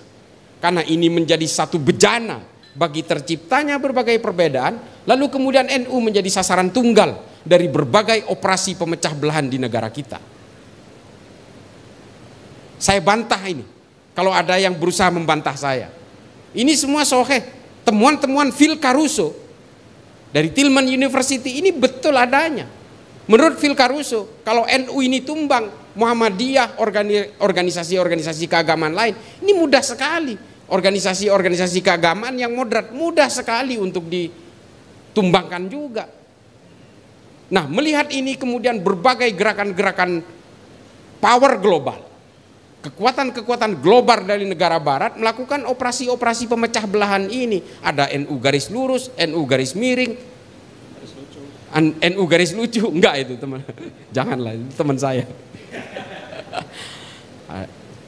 Karena ini menjadi satu bejana bagi terciptanya berbagai perbedaan, lalu kemudian NU menjadi sasaran tunggal dari berbagai operasi pemecah belahan di negara kita. Saya bantah ini, kalau ada yang berusaha membantah saya. Ini semua soheh, temuan-temuan Phil Caruso dari Tillman University ini betul adanya. Menurut Phil Caruso, kalau NU ini tumbang, Muhammadiyah, organisasi-organisasi keagamaan lain, ini mudah sekali. Organisasi-organisasi keagamaan yang moderat mudah sekali untuk ditumbangkan juga. Nah, melihat ini kemudian berbagai gerakan-gerakan power global, kekuatan-kekuatan global dari negara barat melakukan operasi-operasi pemecah belahan ini. Ada NU garis lurus, NU garis miring, NU garis lucu, enggak itu teman, janganlah, itu teman saya.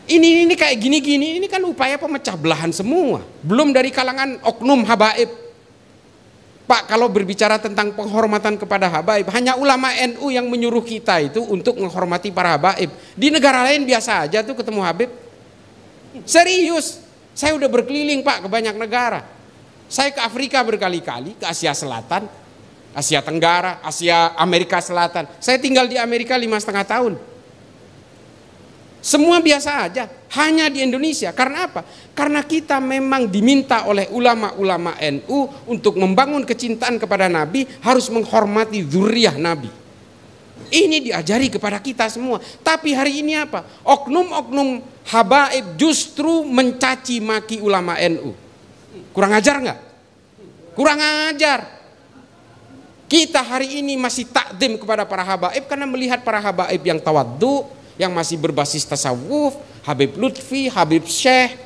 Ini kayak gini-gini, ini kan upaya pemecah belahan semua. Belum dari kalangan oknum habaib. Pak, kalau berbicara tentang penghormatan kepada habaib, hanya ulama NU yang menyuruh kita itu untuk menghormati para habaib. Di negara lain biasa aja tuh ketemu habib. Serius, saya udah berkeliling Pak ke banyak negara. Saya ke Afrika berkali-kali, ke Asia Selatan, Asia Tenggara, Asia Amerika Selatan. Saya tinggal di Amerika 5,5 tahun. Semua biasa aja, hanya di Indonesia. Karena apa? Karena kita memang diminta oleh ulama-ulama NU untuk membangun kecintaan kepada Nabi, harus menghormati zuriyah Nabi. Ini diajari kepada kita semua. Tapi hari ini apa? Oknum-oknum habaib justru mencaci maki ulama NU. Kurang ajar nggak? Kurang ajar. Kita hari ini masih takdim kepada para habaib karena melihat para habaib yang tawaddu, yang masih berbasis tasawuf, Habib Lutfi, Habib Syekh,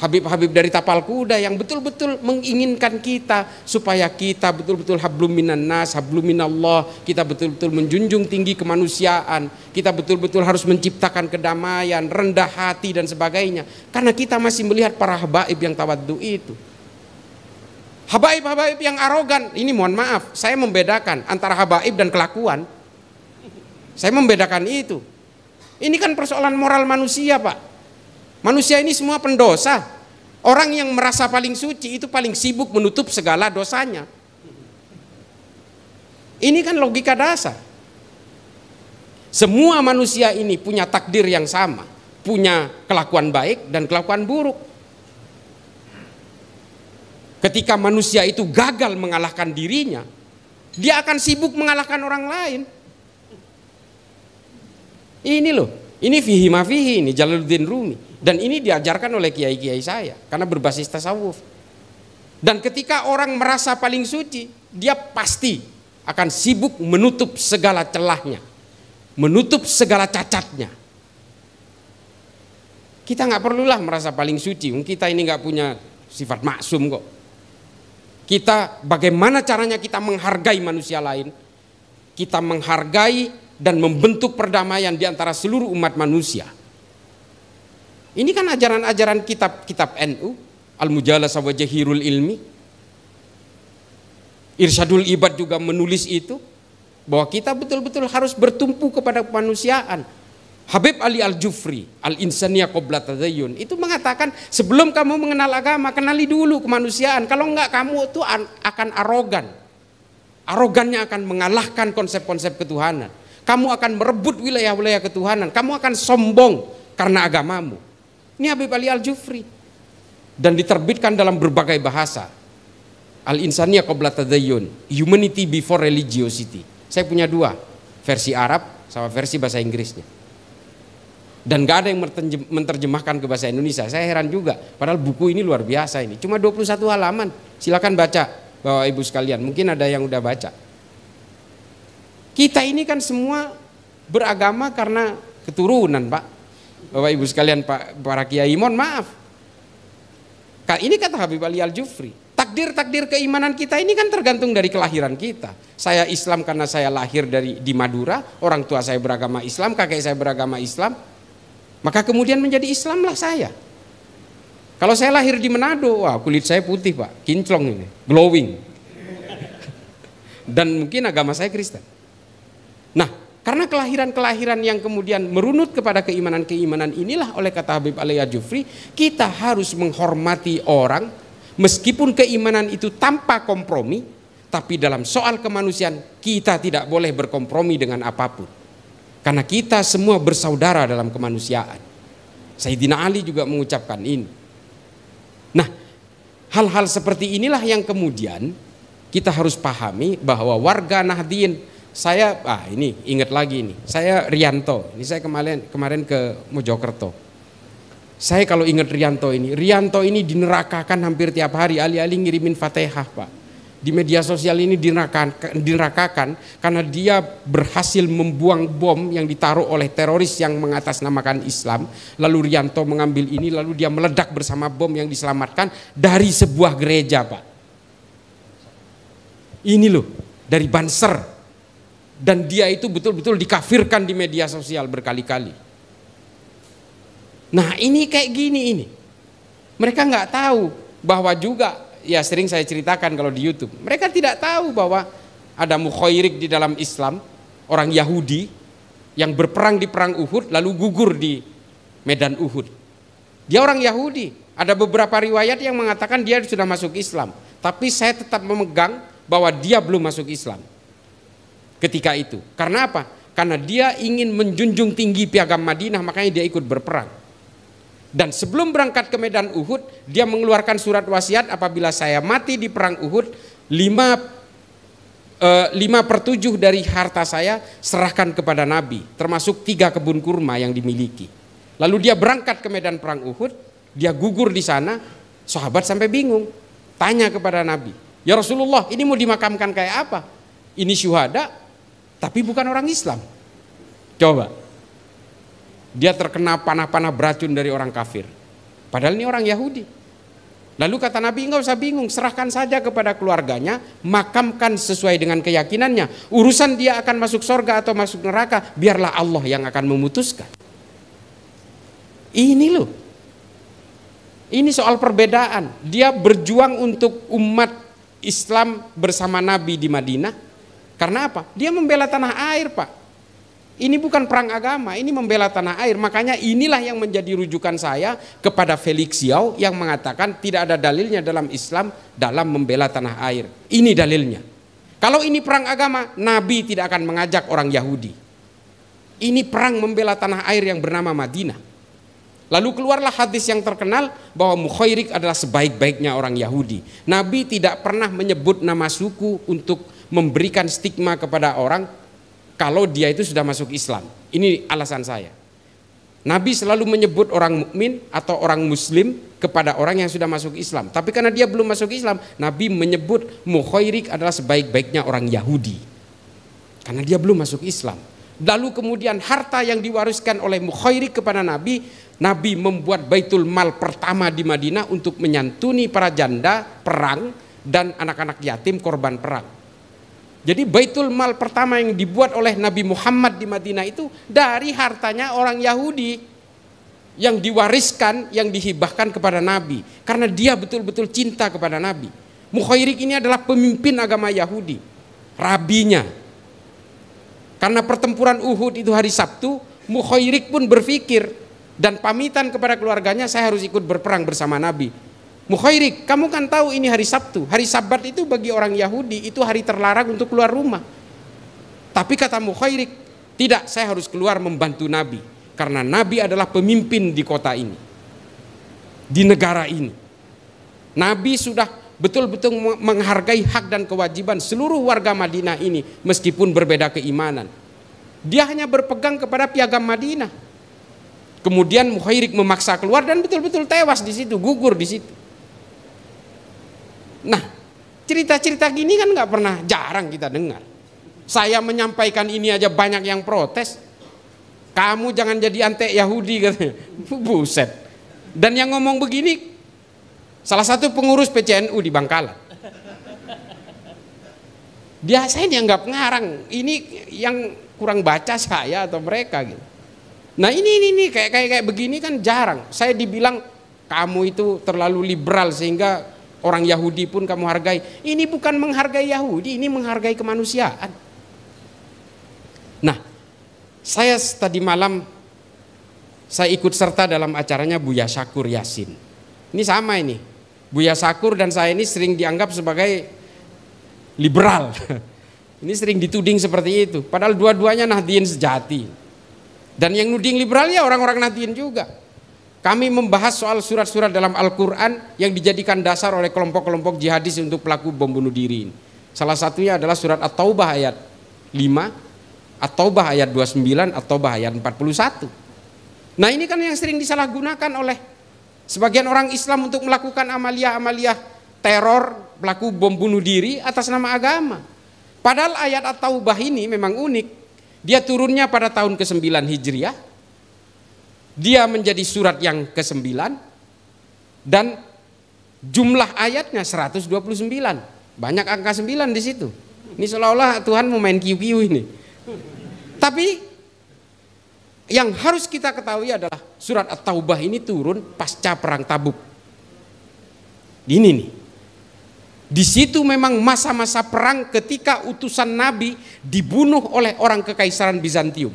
Habib-habib dari tapal kuda yang betul-betul menginginkan kita supaya kita betul-betul hablum minan nas, hablum minallah, kita betul-betul menjunjung tinggi kemanusiaan, kita betul-betul harus menciptakan kedamaian, rendah hati dan sebagainya. Karena kita masih melihat para habaib yang tawaddu itu. Habaib-habaib yang arogan, ini mohon maaf, saya membedakan antara habaib dan kelakuan. Saya membedakan itu. Ini kan persoalan moral manusia, Pak. Manusia ini semua pendosa. Orang yang merasa paling suci itu paling sibuk menutup segala dosanya. Ini kan logika dasar. Semua manusia ini punya takdir yang sama, punya kelakuan baik dan kelakuan buruk. Ketika manusia itu gagal mengalahkan dirinya, dia akan sibuk mengalahkan orang lain. Ini loh, ini fihi ma fihi, ini Jalaluddin Rumi. Dan ini diajarkan oleh kiai-kiai saya, karena berbasis tasawuf. Dan ketika orang merasa paling suci, dia pasti akan sibuk menutup segala celahnya, menutup segala cacatnya. Kita nggak perlulah merasa paling suci, kita ini nggak punya sifat maksum kok. Kita bagaimana caranya kita menghargai manusia lain, kita menghargai dan membentuk perdamaian di antara seluruh umat manusia. Ini kan ajaran-ajaran kitab-kitab NU, Al-Mujalasah wa Jahirul Ilmi. Irsyadul Ibad juga menulis itu, bahwa kita betul-betul harus bertumpu kepada kemanusiaan. Habib Ali Al-Jufri, Al-Insaniyah Qabla Tadayyun, itu mengatakan sebelum kamu mengenal agama, kenali dulu kemanusiaan. Kalau enggak, kamu itu akan arogan. Arogannya akan mengalahkan konsep-konsep ketuhanan. Kamu akan merebut wilayah-wilayah ketuhanan. Kamu akan sombong karena agamamu. Ini Habib Ali Al-Jufri. Dan diterbitkan dalam berbagai bahasa. Al-Insaniyah Qabla Tadayyun, Humanity Before Religiosity. Saya punya dua, versi Arab sama versi bahasa Inggrisnya. Dan gak ada yang menerjemahkan ke bahasa Indonesia. Saya heran juga, padahal buku ini luar biasa ini. Cuma 21 halaman, silakan baca Bapak Ibu sekalian, mungkin ada yang udah baca. Kita ini kan semua beragama karena keturunan, Pak. Bapak Ibu sekalian, para kiai, mohon maaf. Ini kata Habib Ali Al-Jufri, takdir-takdir keimanan kita ini kan tergantung dari kelahiran kita. Saya Islam karena saya lahir di Madura, orang tua saya beragama Islam, kakek saya beragama Islam. Maka kemudian menjadi Islamlah saya. Kalau saya lahir di Manado, wah kulit saya putih Pak, kinclong ini, glowing. Dan mungkin agama saya Kristen. Nah, karena kelahiran-kelahiran yang kemudian merunut kepada keimanan-keimanan inilah, oleh kata Habib Ali Al-Jufri, kita harus menghormati orang meskipun keimanan itu tanpa kompromi, tapi dalam soal kemanusiaan kita tidak boleh berkompromi dengan apapun. Karena kita semua bersaudara dalam kemanusiaan. Sayyidina Ali juga mengucapkan ini. Nah, hal-hal seperti inilah yang kemudian kita harus pahami bahwa warga Nahdien Ini ingat lagi ini. Saya Rianto. Ini saya kemarin ke Mojokerto. Saya kalau ingat Rianto ini dinerakakan hampir tiap hari. Alih-alih ngirimin Fatihah, Pak. Di media sosial ini dinerakakan karena dia berhasil membuang bom yang ditaruh oleh teroris yang mengatasnamakan Islam. Lalu Rianto mengambil ini, lalu dia meledak bersama bom yang diselamatkan dari sebuah gereja, Pak. Ini loh, dari Banser. Dan dia itu betul-betul dikafirkan di media sosial berkali-kali. Nah ini kayak gini ini. Mereka nggak tahu bahwa juga, ya sering saya ceritakan kalau di YouTube, mereka tidak tahu bahwa ada mukhairik di dalam Islam, orang Yahudi yang berperang di perang Uhud lalu gugur di medan Uhud. Dia orang Yahudi. Ada beberapa riwayat yang mengatakan dia sudah masuk Islam, tapi saya tetap memegang bahwa dia belum masuk Islam ketika itu. Karena apa? Karena dia ingin menjunjung tinggi piagam Madinah, makanya dia ikut berperang. Dan sebelum berangkat ke medan Uhud, dia mengeluarkan surat wasiat, apabila saya mati di perang Uhud, 5/7 dari harta saya serahkan kepada Nabi, termasuk 3 kebun kurma yang dimiliki. Lalu dia berangkat ke medan perang Uhud, dia gugur di sana. Sahabat sampai bingung, tanya kepada Nabi, ya Rasulullah, ini mau dimakamkan kayak apa? Ini syuhada, tapi bukan orang Islam. Coba. Dia terkena panah-panah beracun dari orang kafir. Padahal ini orang Yahudi. Lalu kata Nabi, enggak usah bingung, serahkan saja kepada keluarganya, makamkan sesuai dengan keyakinannya. Urusan dia akan masuk surga atau masuk neraka, biarlah Allah yang akan memutuskan. Ini loh. Ini soal perbedaan. Dia berjuang untuk umat Islam bersama Nabi di Madinah. Karena apa? Dia membela tanah air, Pak. Ini bukan perang agama, ini membela tanah air. Makanya inilah yang menjadi rujukan saya kepada Felix Xiao yang mengatakan tidak ada dalilnya dalam Islam dalam membela tanah air. Ini dalilnya. Kalau ini perang agama, Nabi tidak akan mengajak orang Yahudi. Ini perang membela tanah air yang bernama Madinah. Lalu keluarlah hadis yang terkenal bahwa mukhairik adalah sebaik-baiknya orang Yahudi. Nabi tidak pernah menyebut nama suku untuk memberikan stigma kepada orang kalau dia itu sudah masuk Islam. Ini alasan saya. Nabi selalu menyebut orang mukmin atau orang muslim kepada orang yang sudah masuk Islam. Tapi karena dia belum masuk Islam, Nabi menyebut mukhairik adalah sebaik-baiknya orang Yahudi. Karena dia belum masuk Islam. Lalu kemudian harta yang diwariskan oleh mukhairik kepada Nabi, Nabi membuat Baitul Mal pertama di Madinah untuk menyantuni para janda perang dan anak-anak yatim korban perang. Jadi Baitul Mal pertama yang dibuat oleh Nabi Muhammad di Madinah itu dari hartanya orang Yahudi yang diwariskan, yang dihibahkan kepada Nabi. Karena dia betul-betul cinta kepada Nabi. Mukhairik ini adalah pemimpin agama Yahudi, rabinya. Karena pertempuran Uhud itu hari Sabtu, Mukhairik pun berpikir dan pamitan kepada keluarganya, saya harus ikut berperang bersama Nabi. Mukhairik, kamu kan tahu ini hari Sabtu. Hari Sabat itu bagi orang Yahudi itu hari terlarang untuk keluar rumah. Tapi kata Mukhairik, tidak, saya harus keluar membantu Nabi. Karena Nabi adalah pemimpin di kota ini, di negara ini. Nabi sudah betul-betul menghargai hak dan kewajiban seluruh warga Madinah ini meskipun berbeda keimanan. Dia hanya berpegang kepada piagam Madinah. Kemudian Mukhairik memaksa keluar dan betul-betul tewas di situ, gugur di situ. Nah, cerita-cerita gini kan nggak pernah, jarang kita dengar. Saya menyampaikan ini aja banyak yang protes. Kamu jangan jadi antek Yahudi katanya. Buset. Dan yang ngomong begini salah satu pengurus PCNU di Bangkalan. Saya dianggap ngarang. Ini yang kurang baca saya atau mereka gitu. Nah ini kayak begini kan jarang. Saya dibilang kamu itu terlalu liberal sehingga orang Yahudi pun kamu hargai. Ini bukan menghargai Yahudi, ini menghargai kemanusiaan. Nah, saya tadi malam saya ikut serta dalam acaranya Buya Syakur Yasin. Ini sama ini. Buya Syakur dan saya ini sering dianggap sebagai liberal. Ini sering dituding seperti itu. Padahal dua-duanya Nahdliyin sejati. Dan yang nuding liberal ya orang-orang Nahdliyin juga. Kami membahas soal surat-surat dalam Al-Quran yang dijadikan dasar oleh kelompok-kelompok jihadis untuk pelaku bom bunuh diri. Salah satunya adalah surat At-Taubah ayat At-Taubah ayat 29, At-Taubah ayat 41. Nah ini kan yang sering disalahgunakan oleh sebagian orang Islam untuk melakukan amalia-amalia teror, pelaku bom bunuh diri atas nama agama. Padahal ayat At-Taubah ini memang unik. Dia turunnya pada tahun ke-9 Hijriah. Dia menjadi surat yang ke-9 dan jumlah ayatnya 129. Banyak angka 9 di situ. Ini seolah-olah Tuhan mau main kiu-kiu ini. Tapi yang harus kita ketahui adalah surat At-Taubah ini turun pasca perang Tabuk. Ini nih. Di situ memang masa-masa perang ketika utusan Nabi dibunuh oleh orang kekaisaran Bizantium.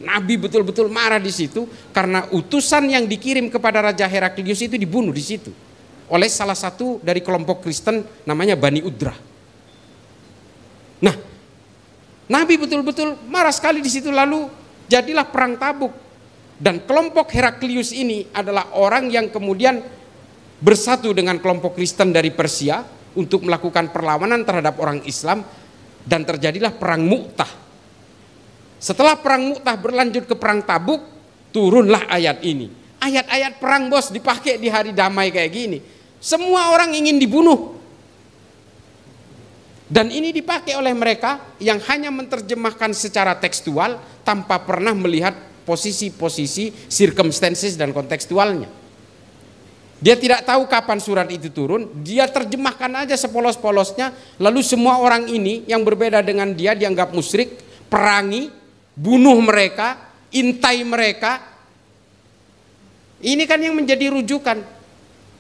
Nabi betul-betul marah di situ karena utusan yang dikirim kepada Raja Heraklius itu dibunuh di situ oleh salah satu dari kelompok Kristen namanya Bani Udrah. Nah, Nabi betul-betul marah sekali di situ, lalu jadilah perang Tabuk. Dan kelompok Heraklius ini adalah orang yang kemudian bersatu dengan kelompok Kristen dari Persia untuk melakukan perlawanan terhadap orang Islam, dan terjadilah perang Mu'tah. Setelah perang Mu'tah berlanjut ke perang Tabuk, turunlah ayat ini. Ayat-ayat perang bos dipakai di hari damai kayak gini. Semua orang ingin dibunuh. Dan ini dipakai oleh mereka yang hanya menerjemahkan secara tekstual tanpa pernah melihat posisi-posisi, circumstances dan kontekstualnya. Dia tidak tahu kapan surat itu turun, dia terjemahkan aja sepolos-polosnya, lalu semua orang ini yang berbeda dengan dia dianggap musyrik, perangi, bunuh mereka, intai mereka. Ini kan yang menjadi rujukan.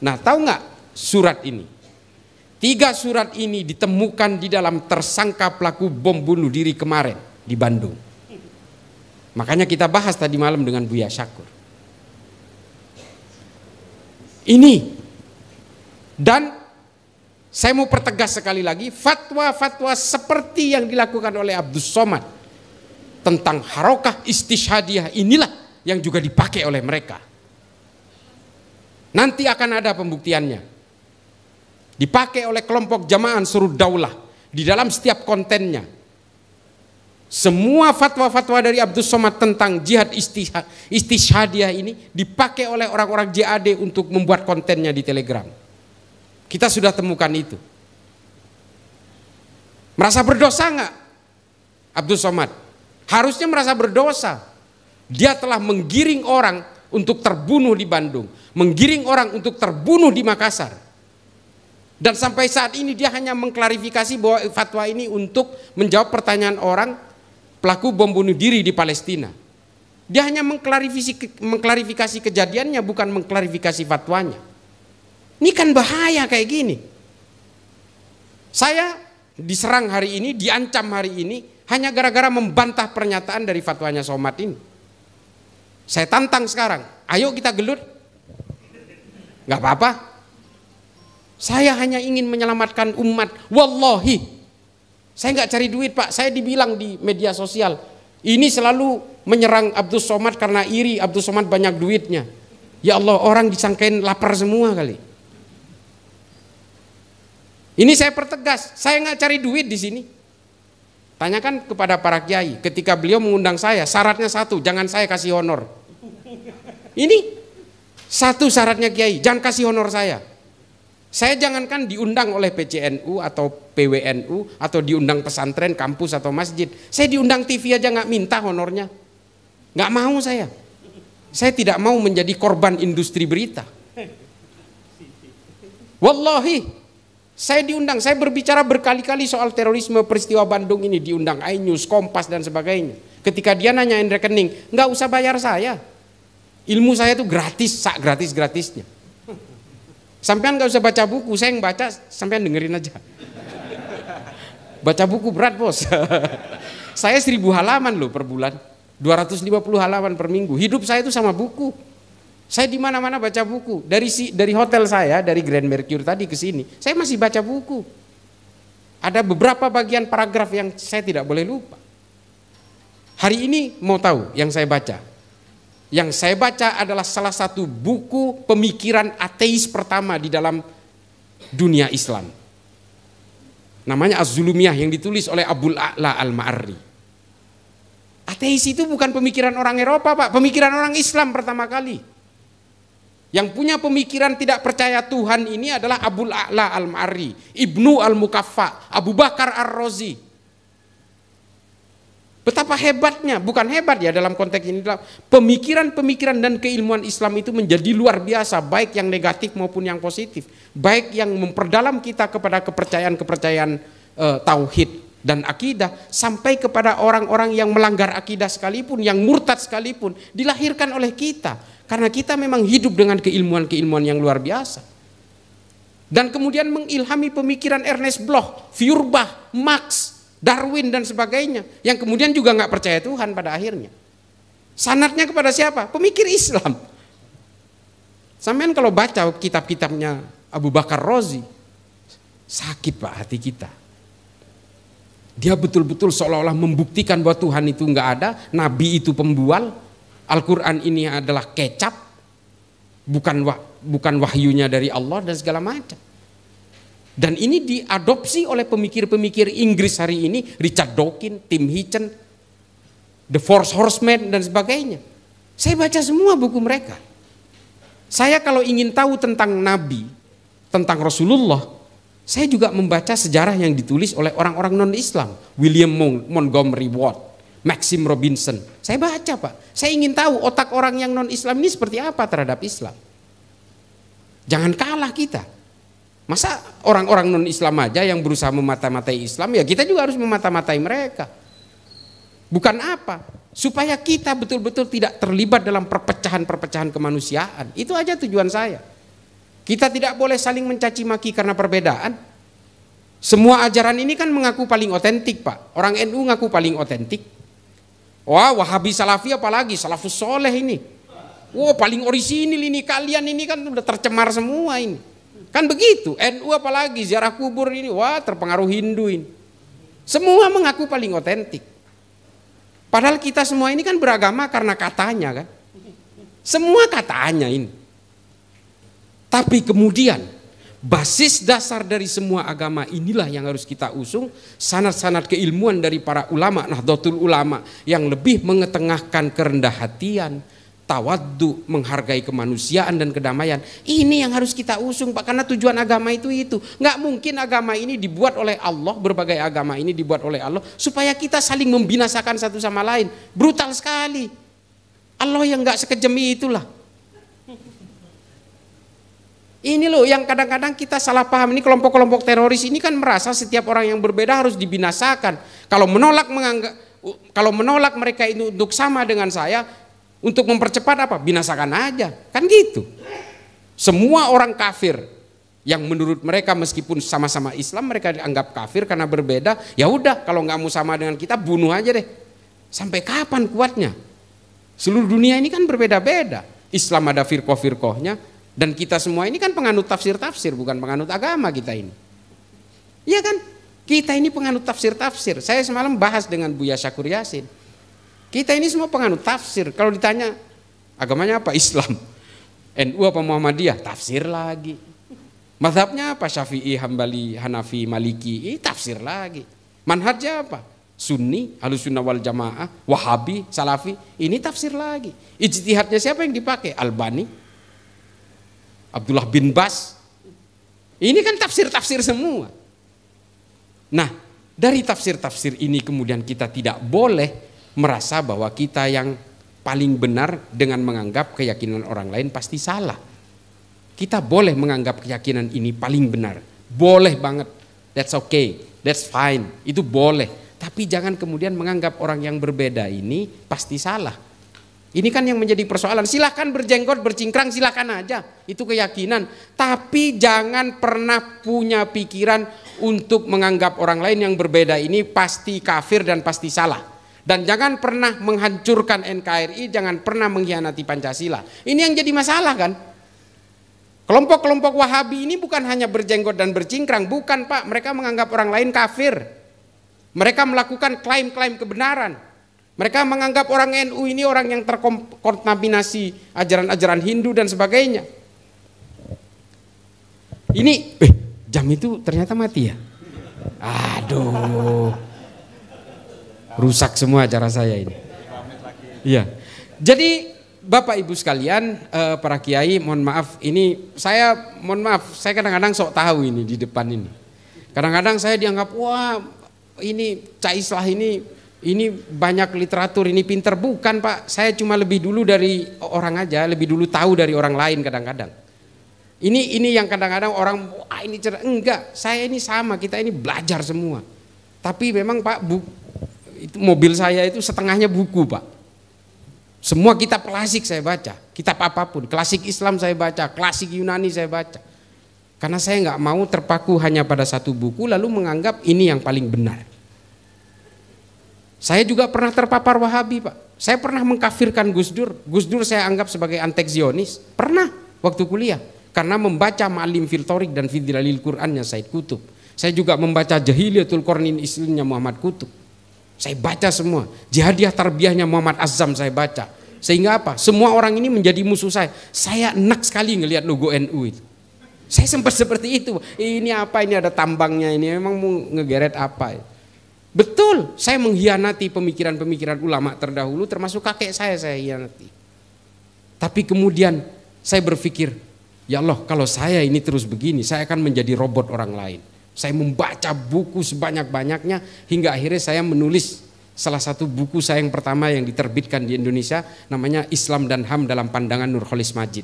Nah, tahu nggak surat ini? 3 surat ini ditemukan di dalam tersangka pelaku bom bunuh diri kemarin di Bandung. Makanya kita bahas tadi malam dengan Buya Syakur. Ini. Dan saya mau pertegas sekali lagi, fatwa-fatwa seperti yang dilakukan oleh Abdus Somad tentang harokah istishadiyah inilah yang juga dipakai oleh mereka. Nanti akan ada pembuktiannya. Dipakai oleh kelompok Jamaah Ansarud Daulah di dalam setiap kontennya. Semua fatwa-fatwa dari Abdus Somad tentang jihad istishadiyah ini dipakai oleh orang-orang JAD untuk membuat kontennya di Telegram. Kita sudah temukan itu. Merasa berdosa nggak Abdus Somad? Harusnya merasa berdosa. Dia telah menggiring orang untuk terbunuh di Bandung, menggiring orang untuk terbunuh di Makassar. Dan sampai saat ini dia hanya mengklarifikasi bahwa fatwa ini untuk menjawab pertanyaan orang pelaku bom bunuh diri di Palestina. Dia hanya mengklarifikasi kejadiannya, bukan mengklarifikasi fatwanya. Ini kan bahaya kayak gini. Saya diserang hari ini, diancam hari ini, hanya gara-gara membantah pernyataan dari fatwanya Somad ini. Saya tantang sekarang, ayo kita gelut. Gak apa-apa. Saya hanya ingin menyelamatkan umat. Wallahi, saya nggak cari duit pak. Saya dibilang di media sosial, ini selalu menyerang Abdus Somad karena iri Abdus Somad banyak duitnya. Ya Allah, orang disangkain lapar semua kali. Ini saya pertegas, saya nggak cari duit di sini. Tanyakan kepada para kiai, ketika beliau mengundang saya, syaratnya satu, jangan saya kasih honor. Ini satu syaratnya kiai, jangan kasih honor saya. Saya jangankan diundang oleh PCNU atau PWNU atau diundang pesantren, kampus atau masjid. Saya diundang TV aja nggak minta honornya. Nggak mau saya. Saya tidak mau menjadi korban industri berita. Wallahi, saya diundang. Saya berbicara berkali-kali soal terorisme peristiwa Bandung ini. Diundang iNews, Kompas dan sebagainya. Ketika dia nanyain rekening, nggak usah bayar saya. Ilmu saya itu gratis, sak gratis-gratisnya. Sampean gak usah baca buku, saya yang baca, sampean dengerin aja. Baca buku berat bos. Saya 1000 halaman loh per bulan, 250 halaman per minggu. Hidup saya itu sama buku. Saya di mana-mana baca buku. Dari hotel saya, dari Grand Mercure tadi ke sini, saya masih baca buku. Ada beberapa bagian paragraf yang saya tidak boleh lupa. Hari ini mau tahu yang saya baca? Yang saya baca adalah salah satu buku pemikiran ateis pertama di dalam dunia Islam. Namanya Az-Zulumiyah yang ditulis oleh Abul A'la Al-Ma'arri. Ateis itu bukan pemikiran orang Eropa, Pak, pemikiran orang Islam pertama kali. Yang punya pemikiran tidak percaya Tuhan ini adalah Abul A'la Al-Ma'ari, Ibnu Al-Mukaffa, Abu Bakar Ar-Razi. Betapa hebatnya, bukan hebat ya dalam konteks ini, pemikiran-pemikiran dan keilmuan Islam itu menjadi luar biasa, baik yang negatif maupun yang positif, baik yang memperdalam kita kepada kepercayaan-kepercayaan tauhid dan akidah, sampai kepada orang-orang yang melanggar akidah sekalipun, yang murtad sekalipun, dilahirkan oleh kita. Karena kita memang hidup dengan keilmuan-keilmuan yang luar biasa. Dan kemudian mengilhami pemikiran Ernest Bloch, Feuerbach, Marx, Darwin dan sebagainya. Yang kemudian juga nggak percaya Tuhan pada akhirnya. Sanadnya kepada siapa? Pemikir Islam. Sampean kalau baca kitab-kitabnya Abu Bakar Razi, sakit Pak hati kita. Dia betul-betul seolah-olah membuktikan bahwa Tuhan itu nggak ada, Nabi itu pembual, Al-Quran ini adalah kecap, bukan wahyunya dari Allah dan segala macam. Dan ini diadopsi oleh pemikir-pemikir Inggris hari ini, Richard Dawkins, Tim Hitchens, The Four Horsemen dan sebagainya. Saya baca semua buku mereka. Saya kalau ingin tahu tentang Nabi, tentang Rasulullah, saya juga membaca sejarah yang ditulis oleh orang-orang non-Islam, William Montgomery Watt, Maxim Robinson. Saya baca Pak. Saya ingin tahu otak orang yang non-Islam ini seperti apa terhadap Islam. Jangan kalah kita. Masa orang-orang non-Islam aja yang berusaha memata-matai Islam, ya kita juga harus memata-matai mereka. Bukan apa? Supaya kita betul-betul tidak terlibat dalam perpecahan-perpecahan kemanusiaan. Itu aja tujuan saya. Kita tidak boleh saling mencaci maki karena perbedaan. Semua ajaran ini kan mengaku paling otentik Pak. Orang NU ngaku paling otentik. Wah, Wahabi Salafi apalagi, Salafus Soleh ini. Wah, paling orisinil ini, kalian ini kan udah tercemar semua ini. Kan begitu, NU apalagi, ziarah kubur ini, wah terpengaruh Hindu ini. Semua mengaku paling otentik. Padahal kita semua ini kan beragama karena katanya kan. Semua katanya ini. Tapi kemudian basis dasar dari semua agama inilah yang harus kita usung, sanad-sanad keilmuan dari para ulama, Nahdlatul Ulama, yang lebih mengetengahkan kerendah hatian, tawaddu, menghargai kemanusiaan dan kedamaian. Ini yang harus kita usung Pak, karena tujuan agama itu. Nggak mungkin agama ini dibuat oleh Allah, berbagai agama ini dibuat oleh Allah supaya kita saling membinasakan satu sama lain. Brutal sekali. Allah yang nggak sekejam itulah. Ini loh yang kadang-kadang kita salah paham. Ini kelompok-kelompok teroris ini kan merasa setiap orang yang berbeda harus dibinasakan. Kalau menolak mereka itu untuk sama dengan saya, untuk mempercepat apa? Binasakan aja. Kan gitu. Semua orang kafir yang menurut mereka meskipun sama-sama Islam mereka dianggap kafir karena berbeda. Ya udah, kalau nggak mau sama dengan kita bunuh aja deh. Sampai kapan kuatnya? Seluruh dunia ini kan berbeda-beda. Islam ada firqah-firqahnya. Dan kita semua ini kan penganut tafsir-tafsir, bukan penganut agama kita ini. Iya kan? Kita ini penganut tafsir-tafsir. Saya semalam bahas dengan Buya Syakur Yasin. Kita ini semua penganut tafsir. Kalau ditanya agamanya apa? Islam. NU apa Muhammadiyah? Tafsir lagi. Mazhabnya apa? Syafi'i, Hambali, Hanafi, Maliki. Tafsir lagi. Manhajnya apa? Sunni, Ahlussunnah wal Jamaah, Wahabi, Salafi. Ini tafsir lagi. Ijtihadnya siapa yang dipakai? Albani, Abdullah bin Bas. Ini kan tafsir-tafsir semua. Nah, dari tafsir-tafsir ini kemudian kita tidak boleh merasa bahwa kita yang paling benar dengan menganggap keyakinan orang lain pasti salah. Kita boleh menganggap keyakinan ini paling benar. Boleh banget. That's okay. That's fine. Itu boleh. Tapi jangan kemudian menganggap orang yang berbeda ini pasti salah. Ini kan yang menjadi persoalan. Silahkan berjenggot, bercingkrang, silahkan aja. Itu keyakinan. Tapi jangan pernah punya pikiran untuk menganggap orang lain yang berbeda ini pasti kafir dan pasti salah. Dan jangan pernah menghancurkan NKRI, jangan pernah mengkhianati Pancasila. Ini yang jadi masalah kan. Kelompok-kelompok Wahabi ini bukan hanya berjenggot dan bercingkrang. Bukan Pak, mereka menganggap orang lain kafir. Mereka melakukan klaim-klaim kebenaran. Mereka menganggap orang NU ini orang yang terkontaminasi ajaran-ajaran Hindu dan sebagainya. Ini jam itu ternyata mati ya. Aduh. Rusak semua acara saya ini. Iya. Jadi Bapak Ibu sekalian, para kiai, mohon maaf, saya kadang-kadang sok tahu ini di depan ini. Kadang-kadang saya dianggap, wah ini Cak Islah ini banyak literatur, ini pinter. Bukan Pak, saya cuma lebih dulu dari orang aja, lebih dulu tahu dari orang lain kadang-kadang. Ini yang kadang-kadang orang, wah ini cerdas. Enggak, saya ini sama, kita ini belajar semua. Tapi memang Pak, itu mobil saya itu setengahnya buku Pak. Semua kitab klasik saya baca, kitab apapun, klasik Islam saya baca, klasik Yunani saya baca. Karena saya nggak mau terpaku hanya pada satu buku lalu menganggap ini yang paling benar. Saya juga pernah terpapar Wahabi Pak. Saya pernah mengkafirkan Gus Dur. Gus Dur saya anggap sebagai antek-Zionis. Pernah waktu kuliah. Karena membaca Ma'alim fil Thoriq dan fi Dhilalil Qur'annya Said Qutb. Saya juga membaca Jahiliyatul Qarnin Islamnya Muhammad Qutb. Saya baca semua. Jihadiyah Tarbiyahnya Muhammad Azzam saya baca. Sehingga apa? Semua orang ini menjadi musuh saya. Saya enak sekali ngelihat logo NU itu. Saya sempat seperti itu. Ini apa? Ini ada tambangnya ini. Memang mau ngegeret apa? Betul. Saya mengkhianati pemikiran-pemikiran ulama terdahulu. Termasuk kakek saya hianati. Tapi kemudian saya berpikir, ya Allah, kalau saya ini terus begini, saya akan menjadi robot orang lain. Saya membaca buku sebanyak-banyaknya hingga akhirnya saya menulis salah satu buku saya yang pertama yang diterbitkan di Indonesia, namanya Islam dan HAM dalam Pandangan Nurholis Majid.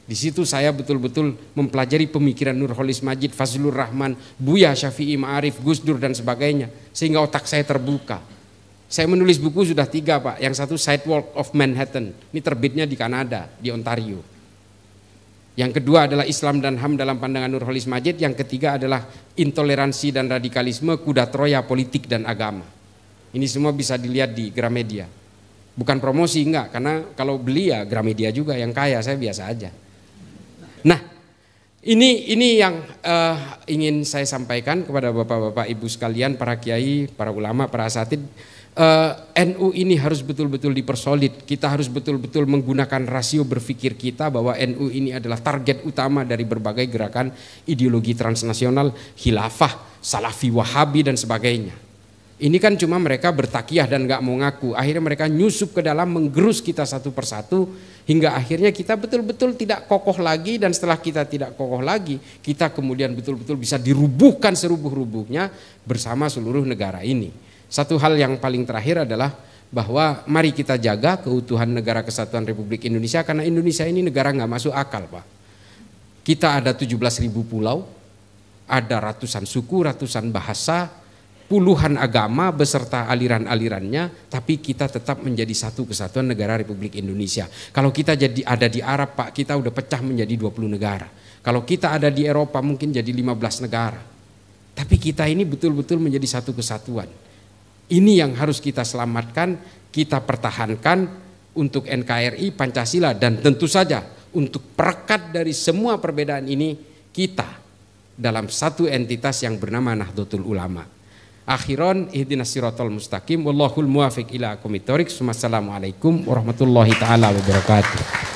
Di situ saya betul-betul mempelajari pemikiran Nurholis Majid, Fazlur Rahman, Buya Syafi'i Ma'arif, Gus Dur dan sebagainya, sehingga otak saya terbuka. Saya menulis buku sudah 3 Pak, yang satu Sidewalk of Manhattan, ini terbitnya di Kanada, di Ontario. Yang kedua adalah Islam dan HAM dalam Pandangan Nurholis Majid. Yang ketiga adalah Intoleransi dan Radikalisme, Kuda Troya Politik dan Agama. Ini semua bisa dilihat di Gramedia. Bukan promosi enggak, karena kalau beli ya Gramedia juga yang kaya, saya biasa aja. Nah, ini yang ingin saya sampaikan kepada bapak-bapak ibu sekalian, para kiai, para ulama, para asatid. NU ini harus betul-betul dipersolid. Kita harus betul-betul menggunakan rasio berpikir kita bahwa NU ini adalah target utama dari berbagai gerakan ideologi transnasional, khilafah, salafi, wahabi dan sebagainya. Ini kan cuma mereka bertakiyah dan gak mau ngaku. Akhirnya mereka nyusup ke dalam, menggerus kita satu persatu, hingga akhirnya kita betul-betul tidak kokoh lagi. Dan setelah kita tidak kokoh lagi, kita kemudian betul-betul bisa dirubuhkan serubuh-rubuhnya bersama seluruh negara ini. Satu hal yang paling terakhir adalah bahwa mari kita jaga keutuhan negara kesatuan Republik Indonesia, karena Indonesia ini negara nggak masuk akal Pak. Kita ada 17.000 pulau, ada ratusan suku, ratusan bahasa, puluhan agama beserta aliran-alirannya, tapi kita tetap menjadi satu kesatuan negara Republik Indonesia. Kalau kita jadi ada di Arab Pak, kita udah pecah menjadi 20 negara. Kalau kita ada di Eropa mungkin jadi 15 negara. Tapi kita ini betul-betul menjadi satu kesatuan. Ini yang harus kita selamatkan, kita pertahankan untuk NKRI, Pancasila, dan tentu saja untuk perekat dari semua perbedaan ini kita dalam satu entitas yang bernama Nahdlatul Ulama. Akhiron ihdinas siratal mustaqim wallahul muwafiq ila aqwamit thoriq. Wassalamualaikum warahmatullahi taala wabarakatuh.